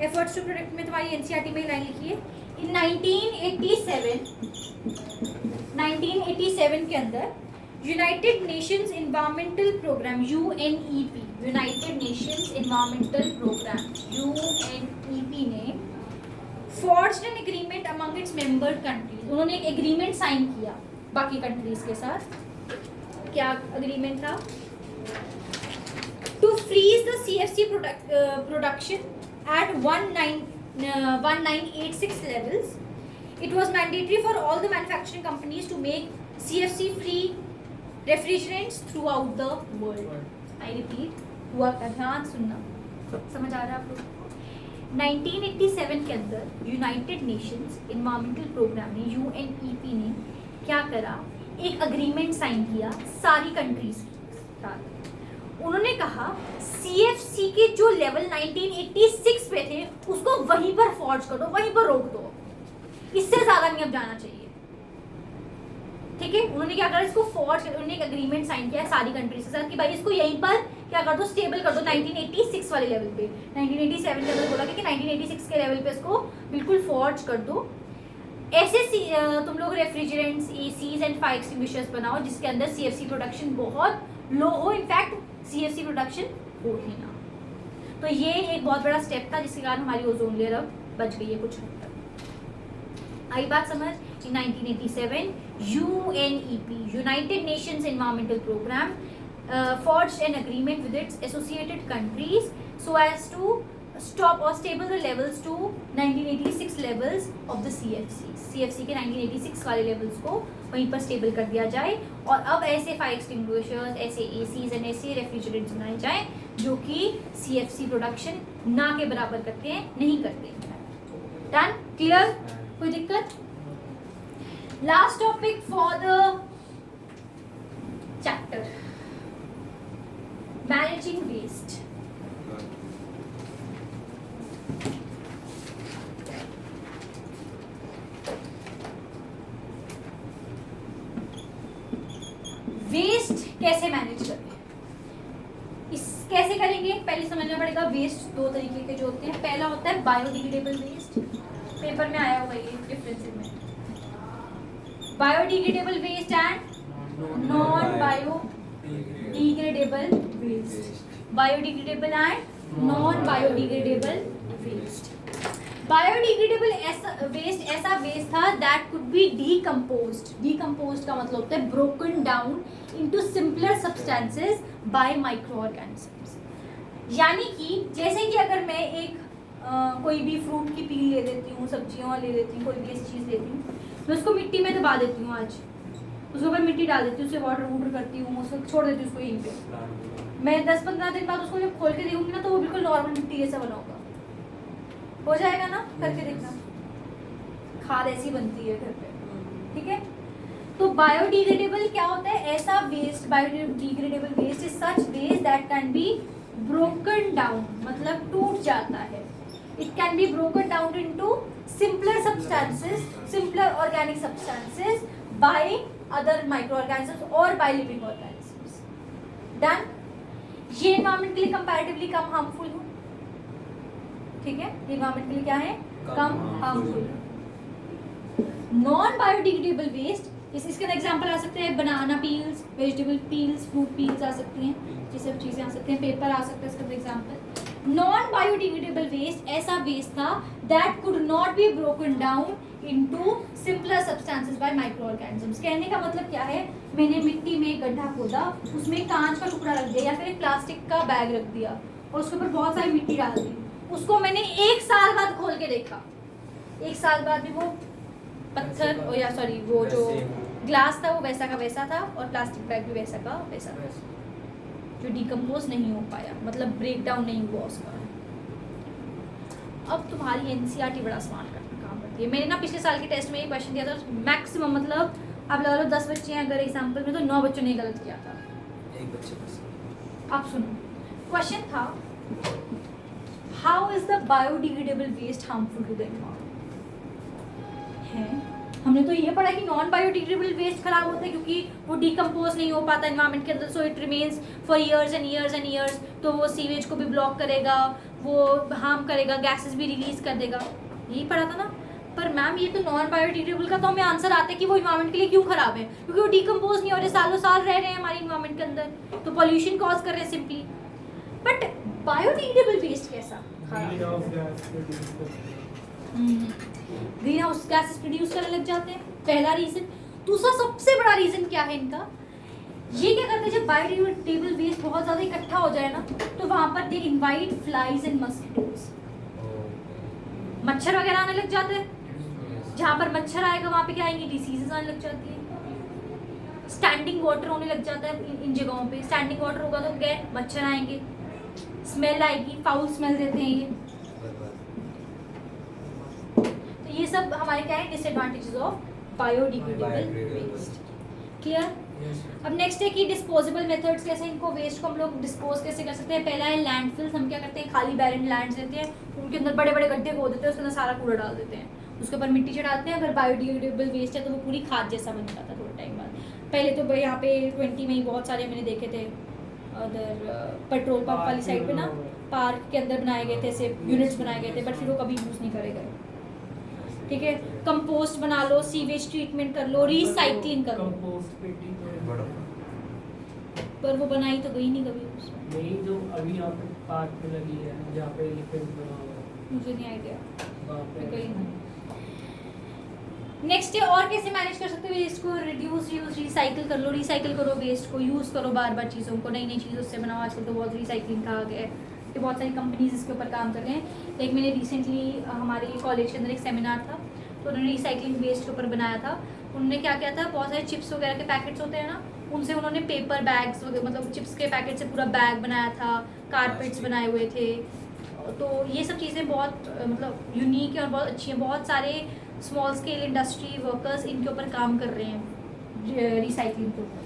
Speaker 1: एफर्ट्स टू प्रोटेक्ट में तुम्हारी NCERT में लाइन लिखी है। इन 1987 के अंदर United Nations Environmental Programme UNEP, United Nations Environmental Programme UNEP ने forged an agreement among its member countries. उन्होंने एक एग्रीमेंट साइन किया बाकी कंट्रीज के साथ। क्या एग्रीमेंट था? To freeze the CFC production at 1986 levels. It was mandatory for all the manufacturing companies to make CFC free refrigerants throughout the world. I repeat, हुआ क्या? ध्यान सुनना, समझ आ रहा है आप लोग? 1987 के अंदर यूनाइटेड नेशंस एनवायरमेंटल प्रोग्राम ने, UNEP ने क्या करा? एक अग्रीमेंट साइन किया सारी कंट्रीज के साथ। उन्होंने कहा CFC के जो लेवल 1986 पे थे उसको वहीं पर फॉर्ज कर दो, वहीं पर रोक दो, इससे ज्यादा नहीं अब जाना चाहिए। ठीक है, उन्होंने क्या करा? इसको फॉर्ज कर, उन्होंने एक एग्रीमेंट साइन किया सारी कंट्रीज के साथ कि भाई इसको यहीं पर क्या कर दो? स्टेबल कर दो 1986 वाले लेवल पे। 1987 लेवल बोला कि 1986 के लेवल पे इसको बिल्कुल फॉर्ज कर दो। ऐसे तुम लोग refrigerants, ACs and fire extinguishers बनाओ जिसके अंदर CFC प्रोडक्शन बहुत लो हो, इनफैक्ट CFC प्रोडक्शन हो ही ना। तो ये एक बहुत बड़ा स्टेप था जिसके कारण हमारी ओजोन लेयर अब बच गई है कुछ हद तक। आई बात समझ? In 1987 UNEP, United Nations Environmental Programme, forged an agreement with its associated countries so as to stop or stable the levels to 1986 levels of the CFC के 1986 वाले लेवल्स को वहीं पर स्टेबल कर दिया जाए। और अब ऐसे फायर एक्सटिंग्विशर्स, ऐसे ACs एंड ऐसे रेफ्रिजरेंट्स बनाए जाएं जो कि CFC प्रोडक्शन ना के बराबर करते हैं, नहीं करते। डन? क्लियर? कोई दिक्कत? Last topic for the chapter, managing waste. Waste कैसे मैनेज करें? इस कैसे करेंगे? पहले समझना पड़ेगा वेस्ट दो तरीके के जो होते हैं। पहला होता है बायोडिग्रेडेबल वेस्ट, पेपर में आया होगा ये डिफरेंसेस में, biodegradable waste and non biodegradable waste. Biodegradable and non biodegradable waste. Biodegradable waste ऐसा वेस्ट था that could be decomposed. Decomposed का मतलब होता है broken down into simpler substances by micro organisms. यानी कि जैसे कि अगर मैं एक कोई भी फ्रूट की पील ले लेती हूँ, सब्जियाँ ले लेती हूँ, कोई भी ऐसी चीज़ लेती हूँ, मैं उसको मिट्टी में दबा देती हूँ, आज उसके ऊपर मिट्टी डाल देती हूँ, उसे वाटर वूटर करती हूँ, उसको छोड़ देती हूँ उसको यहीं पे। मैं 10-15 दिन बाद उसको जब खोल के देखूंगी ना तो वो बिल्कुल नॉर्मल मिट्टी जैसा बना होगा। हो जाएगा ना, करके देखना, खाद ऐसी बनती है घर पे, ठीक है। तो बायोडिग्रेडेबल क्या होता है? ऐसा waste, biodegradable waste is such waste that can be broken down, मतलब टूट जाता है। It can be broken down into simpler substances, simpler organic substances by other micro organisms और बाय लिविंग ऑर्गेनिजम्स। डन। ये एनवायरनमेंट के लिए comparatively कम harmful है, ठीक है। एनवायरनमेंट के लिए क्या है? कम हार्मफुल। नॉन बायोडिग्रेडेबल वेस्ट, इसके एग्जांपल आ सकते हैं banana peels, vegetable peels, fruit peels आ सकती हैं, ये सब चीज़ें आ सकती हैं, पेपर आ सकता है इसका एग्जांपल। नॉन बायोडिग्रेडेबल वेस्ट ऐसा वेस्ट था that could not be broken down into simpler substances by micro organisms. कहने का मतलब क्या है? मैंने मिट्टी में गड्ढा खोदा, उसमें कांच का टुकड़ा रख दिया या फिर एक प्लास्टिक का बैग रख दिया और उसके ऊपर बहुत सारी मिट्टी डाल दी, उसको मैंने 1 साल बाद खोल के देखा, 1 साल बाद भी वो पत्थर या सॉरी वो जो ग्लास था वो वैसा का वैसा था और प्लास्टिक बैग भी वैसा का वैसा था, जो डिकम्पोज नहीं हो पाया, मतलब ब्रेक डाउन नहीं हुआ उसका। अब तुम्हारी एनसीईआरटी बड़ा स्मार्ट काम करती है। मैंने ना पिछले साल के टेस्ट में ये क्वेश्चन दिया था, मैक्सिमम मतलब अब लगा लो 10 बच्चे हैं अगर एग्जाम्पल में, तो 9 बच्चों ने गलत किया था,
Speaker 2: एक बच्चे बस।
Speaker 1: अब सुनो, क्वेश्चन था how is the biodegradable waste harmful to the environment. हमने तो ये पढ़ा कि नॉन बायोडिग्रेडेबल वेस्ट खराब होता है क्योंकि वो डिकम्पोज नहीं हो पाता एनवायरनमेंट के अंदर, so it remains for years and years and years, तो वो सीवेज को भी ब्लॉक करेगा, वो हार्म करेगा, गैसेस भी रिलीज कर देगा, यही पढ़ा था ना। पर मैम ये तो नॉन बायोडिग्रेडेबल का तो हमें आंसर आता है कि वो इन्वायरमेंट के लिए क्यों खराब है, क्योंकि वो डिकम्पोज नहीं हो रहे, सालों साल रह रहे हैं हमारे इन्वायरमेंट के अंदर, तो पॉल्यूशन कॉज कर रहे हैं सिंपली। बट बायोडिग्रेडेबल वेस्ट कैसा ग्रीन हाउस गैसेस प्रोड्यूस करने लग जाते हैं, पहला रीजन। दूसरा सबसे बड़ा रीजन क्या है इनका, ये क्या करते हैं जब बायोडिग्रेडेबल वेस्ट बहुत ज़्यादा इकट्ठा हो जाए ना तो वहाँ पर they invite flies and mosquitoes, मच्छर वगैरह आने लग जाते हैं। जहाँ पर मच्छर आएगा वहाँ पे क्या आएंगी, डिसीजेस आने लग जाती है। स्टैंडिंग वाटर होने लग जाता है इन जगहों पे, स्टैंडिंग वाटर होगा तो क्या मच्छर आएंगे, स्मेल आएगी, फाउल स्मेल देते हैं ये। तो ये सब हमारे क्या है disadvantages of biodegradable waste. Clear. अब नेक्स्ट है कि डिस्पोजेबल मेथड्स कैसे इनको वेस्ट को हम लोग डिस्पोज कैसे कर सकते हैं। पहला है लैंडफिल्स। हम क्या करते हैं, खाली बैरन लैंड्स लेते हैं, उनके अंदर बड़े बड़े गड्ढे खोद देते हैं, उसके अंदर सारा कूड़ा डाल देते हैं, उसके ऊपर मिट्टी चढ़ाते हैं। अगर बायोडिग्रेडेबल वेस्ट है तो वो पूरी खाद जैसा बन जाता है थोड़े टाइम बाद। पहले तो यहाँ पे 20 में ही बहुत सारे मैंने देखे थे, अदर पेट्रोल पंप वाली साइड पे ना पार्क के अंदर बनाए गए थे ऐसे यूनिट्स बनाए गए थे, बट फिर वो कभी यूज़ नहीं करे गए। ठीक है, कंपोस्ट बना लो, सीवेज ट्रीटमेंट कर लो, रिसाइकलिंग कर लो।
Speaker 5: कंपोस्ट पेटी
Speaker 1: पर वो बनाई तो गई नहीं कभी उसमें।
Speaker 5: नहीं, जो अभी यहाँ पे पार्क में लगी है जहाँ पे एलिफेंट बना हुआ है,
Speaker 1: मुझे नहीं आइडिया,
Speaker 5: वहाँ पे
Speaker 1: गई नहीं। नेक्स्ट है और कैसे मैनेज कर सकते हो वेस्ट को, रिड्यूस यूज रिसाइकिल कर लो, रिसाइकिल करो वेस्ट को, यूज़ करो बार बार चीज़ों को, नई नई चीज़ों से बनाओ। आजकल तो बहुत रिसाइकलिंग का आ गया है कि बहुत सारी कंपनीज इसके ऊपर काम कर रहे हैं। लाइक मैंने रिसेंटली हमारे कॉलेज के अंदर एक सेमिनार था तो उन्होंने रिसाइकलिंग वेस्ट के ऊपर बनाया था। उन्होंने क्या किया था, बहुत सारे चिप्स वगैरह के पैकेट्स होते हैं ना, उनसे उन्होंने पेपर बैग्स मतलब चिप्स के पैकेट से पूरा बैग बनाया था, कारपेट्स बनाए हुए थे। तो ये सब चीज़ें बहुत मतलब यूनिक है और बहुत अच्छी हैं। बहुत सारे स्मॉल स्केल इंडस्ट्री वर्कर्स इनके ऊपर काम कर रहे हैं रिसाइकलिंग के ऊपर।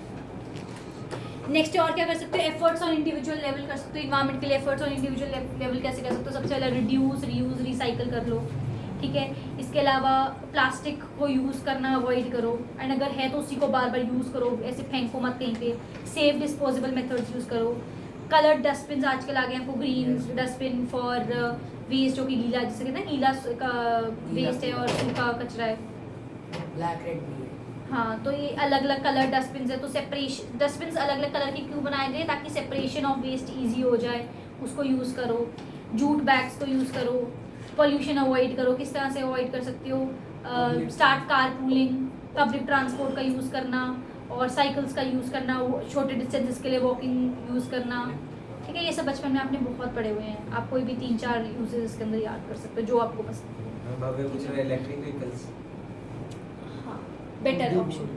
Speaker 1: नेक्स्ट और क्या कर सकते हो, एफर्ट्स ऑन इंडिविजुअल लेवल कर सकते हो। इन्वायरमेंट के लिए एफर्ट्स ऑन इंडिविजुअल लेवल कैसे कर सकते हो, सबसे पहले रिड्यूस रीयूज़ रिसाइकिल कर लो। ठीक है, इसके अलावा प्लास्टिक को यूज़ करना अवॉइड करो, एंड अगर है तो उसी को बार बार यूज़ करो, ऐसे फेंको मत कहीं पे। सेफ डिस्पोजेबल मेथड्स यूज़ करो। कलर्ड डस्टबिन आजकल आ गए हैं, आपको ग्रीन डस्टबिन फॉर वेस्ट जो कि गीला, जिसे कहते हैं गीला का वेस्ट है और सूखा कचरा है,
Speaker 3: ब्लैक रेड भी है।
Speaker 1: हाँ, तो ये अलग अलग कलर डस्टबिन है। तो सेपरेशन डस्टबिन अलग अलग कलर के क्यों बनाए गए, ताकि सेपरेशन ऑफ वेस्ट ईजी हो जाए, उसको यूज़ करो। जूट बैग्स को यूज़ करो। पॉल्यूशन अवॉइड करो, किस तरह से अवॉइड कर सकती हो, start car pooling, public transport का यूज़ करना और साइकिल्स का यूज़ करना, छोटे डिस्टेंसेस के लिए वॉकिंग यूज़ करना। ठीक है, ये सब बचपन में आपने बहुत पढ़े हुए हैं, आप कोई भी 3-4 यूजेस इसके अंदर याद कर सकते हो जो आपको पसंद है।
Speaker 2: भव्य पूछ रहे इलेक्ट्रिक व्हीकल्स।
Speaker 1: हाँ, बेटर ऑप्शन।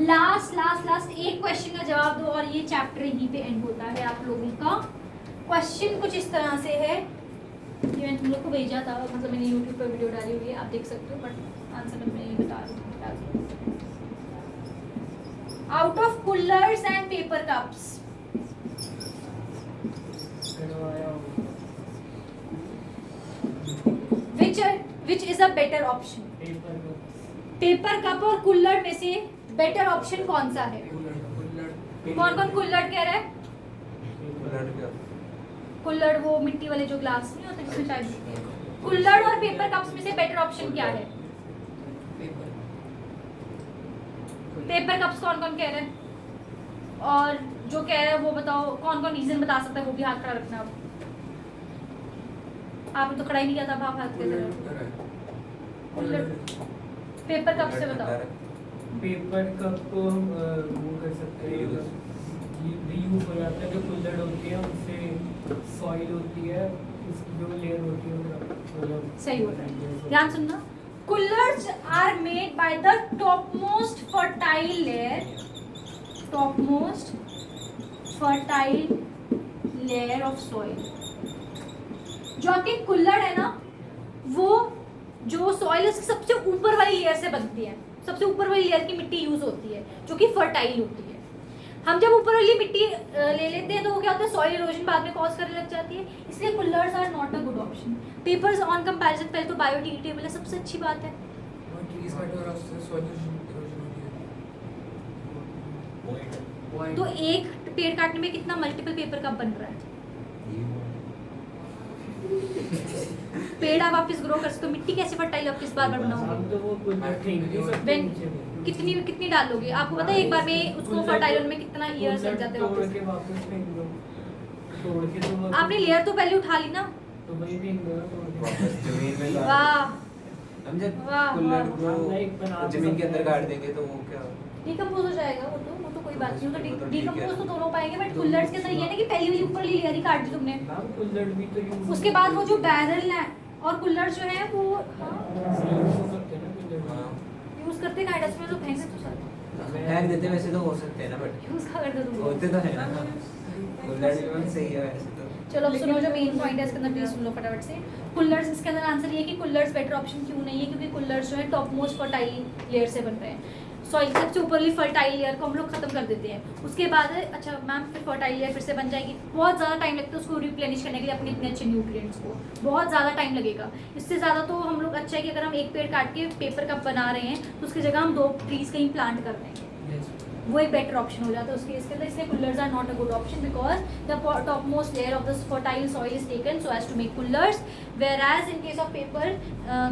Speaker 1: लास्ट एक क्वेश्चन का जवाब दो और ये चैप्टर यहीं पे एंड होता है आप लोगों का। क्वेश्चन कुछ इस तरह से है, ये मैंने तुम लोग को भेजा था, मतलब मैंने यूट्यूब पर वीडियो डाली हुई है, आप देख सकते हो, बट आंसर मैं ये बता रही हूँ। Out of kulhars and paper cups, which is a better option? Paper cup और कुल्लड़ में से बेटर ऑप्शन कौन सा है? कौन कुल्लड़ कह रहा है? कुल्लड़ वो मिट्टी वाले जो ग्लास नहीं होते जिसमें चाय पीते हैं। कुल्लड़ और पेपर कप्स में से बेटर ऑप्शन क्या है? पेपर कप्स कौन कह रहा है? और जो कह रहा है वो बताओ, कौन रीजन बता सकता है, वो भी हाथ खड़ा रखना। आपने तो खड़ा ही नहीं किया था, आप हाथ कैसे? कुल्लड़ पेपर कप से बताओ।
Speaker 5: पेपर कप को हम वो कर सकते हैं, रीयूज हो जाता है। जो कुल्लड़ होती है उससे सॉइल होती है, उसकी जो लेयर होती है मतलब
Speaker 1: सही होता है। ध्यान सुनना, kulhars are made by the topmost fertile layer of soil. जो आपके कुल्लड़ है ना, वो जो सॉइल है उसकी सबसे ऊपर वाली लेयर से बनती है, सबसे ऊपर वाली लेयर की मिट्टी यूज होती है जो कि फर्टाइल होती है। हम जब ऊपर वाली मिट्टी ले लेते हैं तो वो क्या होता है, सॉइल इरोजन बाद में कॉज करने लग जाती है, इसलिए kulhars are not a good option. Papers on comparison पहले तो बायोडिग्रेडेबल है, सबसे अच्छी बात है। तो एक पेड़ काटने में कितना मल्टीपल पेपर कप बन रहा है? पेड़ आप वापस ग्रो कर सकते हो, मिट्टी कैसे फर्टाइल वापस बार-बार बनाओगे? कितनी डालोगे? आपको पता है एक बार में उसको फर्टाइल होने में कितना ईयर्स लग जाते हैं वापस? आपने लेयर तो पहले उठा ली ना,
Speaker 5: तो वही भी
Speaker 2: जमीन में
Speaker 1: वाह
Speaker 2: हम जब
Speaker 1: वाह,
Speaker 2: कुल्लड़
Speaker 5: वाह।
Speaker 2: को जमीन के अंदर गाड़ देंगे तो वो क्या
Speaker 1: डिकम्पोज हो जाएगा, वो तो कोई बात नहीं,
Speaker 2: वो तो
Speaker 1: वो तो
Speaker 2: ठीक है।
Speaker 1: डिकम्पोज तो दोनों पाएंगे, बट कुल्लर्स के अंदर ये है ना कि पहली वाली ऊपर वाली लेयर ही काट दी तुमने,
Speaker 5: मैम कुल्लड़ भी तो यूज
Speaker 1: उसके बाद वो जो बैरल है और कुल्लर जो है वो
Speaker 5: हो सकते हैं ना कुल्लड़।
Speaker 1: यूज करते हैं काइडस में, तो फेंक देते हो
Speaker 2: फेंक देते वैसे तो हो सकते हैं ना, बट
Speaker 1: यूज का कर दो तुम।
Speaker 2: होते तो है ना। कुल्लड़ भी सही है वैसे तो।
Speaker 1: चलो अब सुनो जो मेन पॉइंट है इसके अंदर, प्लीज सुन लो फटाफट से। कुल्लर्स, इसके अंदर आंसर ये है कि कुल्लर्स बेटर ऑप्शन क्यों नहीं है, क्योंकि कुल्लर्स जो है टॉप मोस्ट फर्टाइल लेयर से बन रहे हैं। सॉइल सबसे ऊपरली फर्टाइल लेयर को हम लोग खत्म कर देते हैं, उसके बाद अच्छा मैम फिर फर्टाइल लेयर फिर से बन जाएगी, बहुत ज़्यादा टाइम लगता है उसको रिप्लेनिश करने के लिए अपने इतने अच्छे न्यूट्रिएंट्स को, बहुत ज़्यादा टाइम लगेगा। इससे ज़्यादा तो हम लोग अच्छा है कि अगर हम एक पेड़ काट के पेपर कप बना रहे हैं तो उसकी जगह हम 2 ट्रीज कहीं प्लांट कर देंगे, वो एक बेटर ऑप्शन हो जाता है उसके इसके अंदर। इसलिए kulhars are not a good option because the top most layer of the fertile soil is taken so as to make kulhars, whereas in case of paper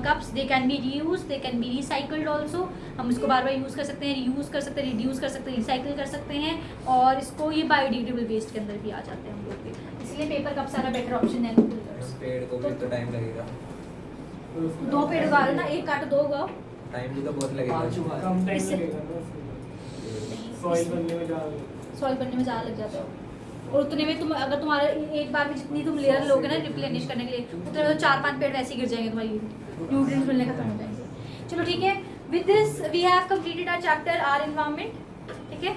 Speaker 1: cups they can be reused, they can be recycled also। हम इसको बार बार use कर सकते हैं, reuse कर सकते हैं, reduce कर सकते हैं, रिसाइकिल कर सकते हैं, और इसको ये बायोडिग्रेडेबल वेस्ट के अंदर भी आ जाते हैं हम लोग के, इसलिए पेपर कप सारा बेटर ऑप्शन है कुल्लर्स।
Speaker 2: पेड़ को भी तो टाइम लगेगा,
Speaker 1: 2 पेड़ उगा लो ना, एक काटो 2 उगाओ,
Speaker 2: टाइम भी तो बहुत लगेगा।
Speaker 5: कम टाइम
Speaker 1: इससे-
Speaker 5: लगेगा ना सॉइल बनने में ज़्यादा।
Speaker 1: सॉल्व करने में ज़्यादा लग जाता है, और उतने में तुम अगर तुम्हारे एक बार में जितनी तुम लेयर लोगे ना रिप्लेनिश करने के लिए, उतने में तो 4-5 पेड़ वैसे ही गिर जाएंगे, तुम्हारी न्यूट्रिएंट्स मिलने खत्म हो जाएंगे। चलो ठीक है, with this we have completed our chapter our environment. ठीक है,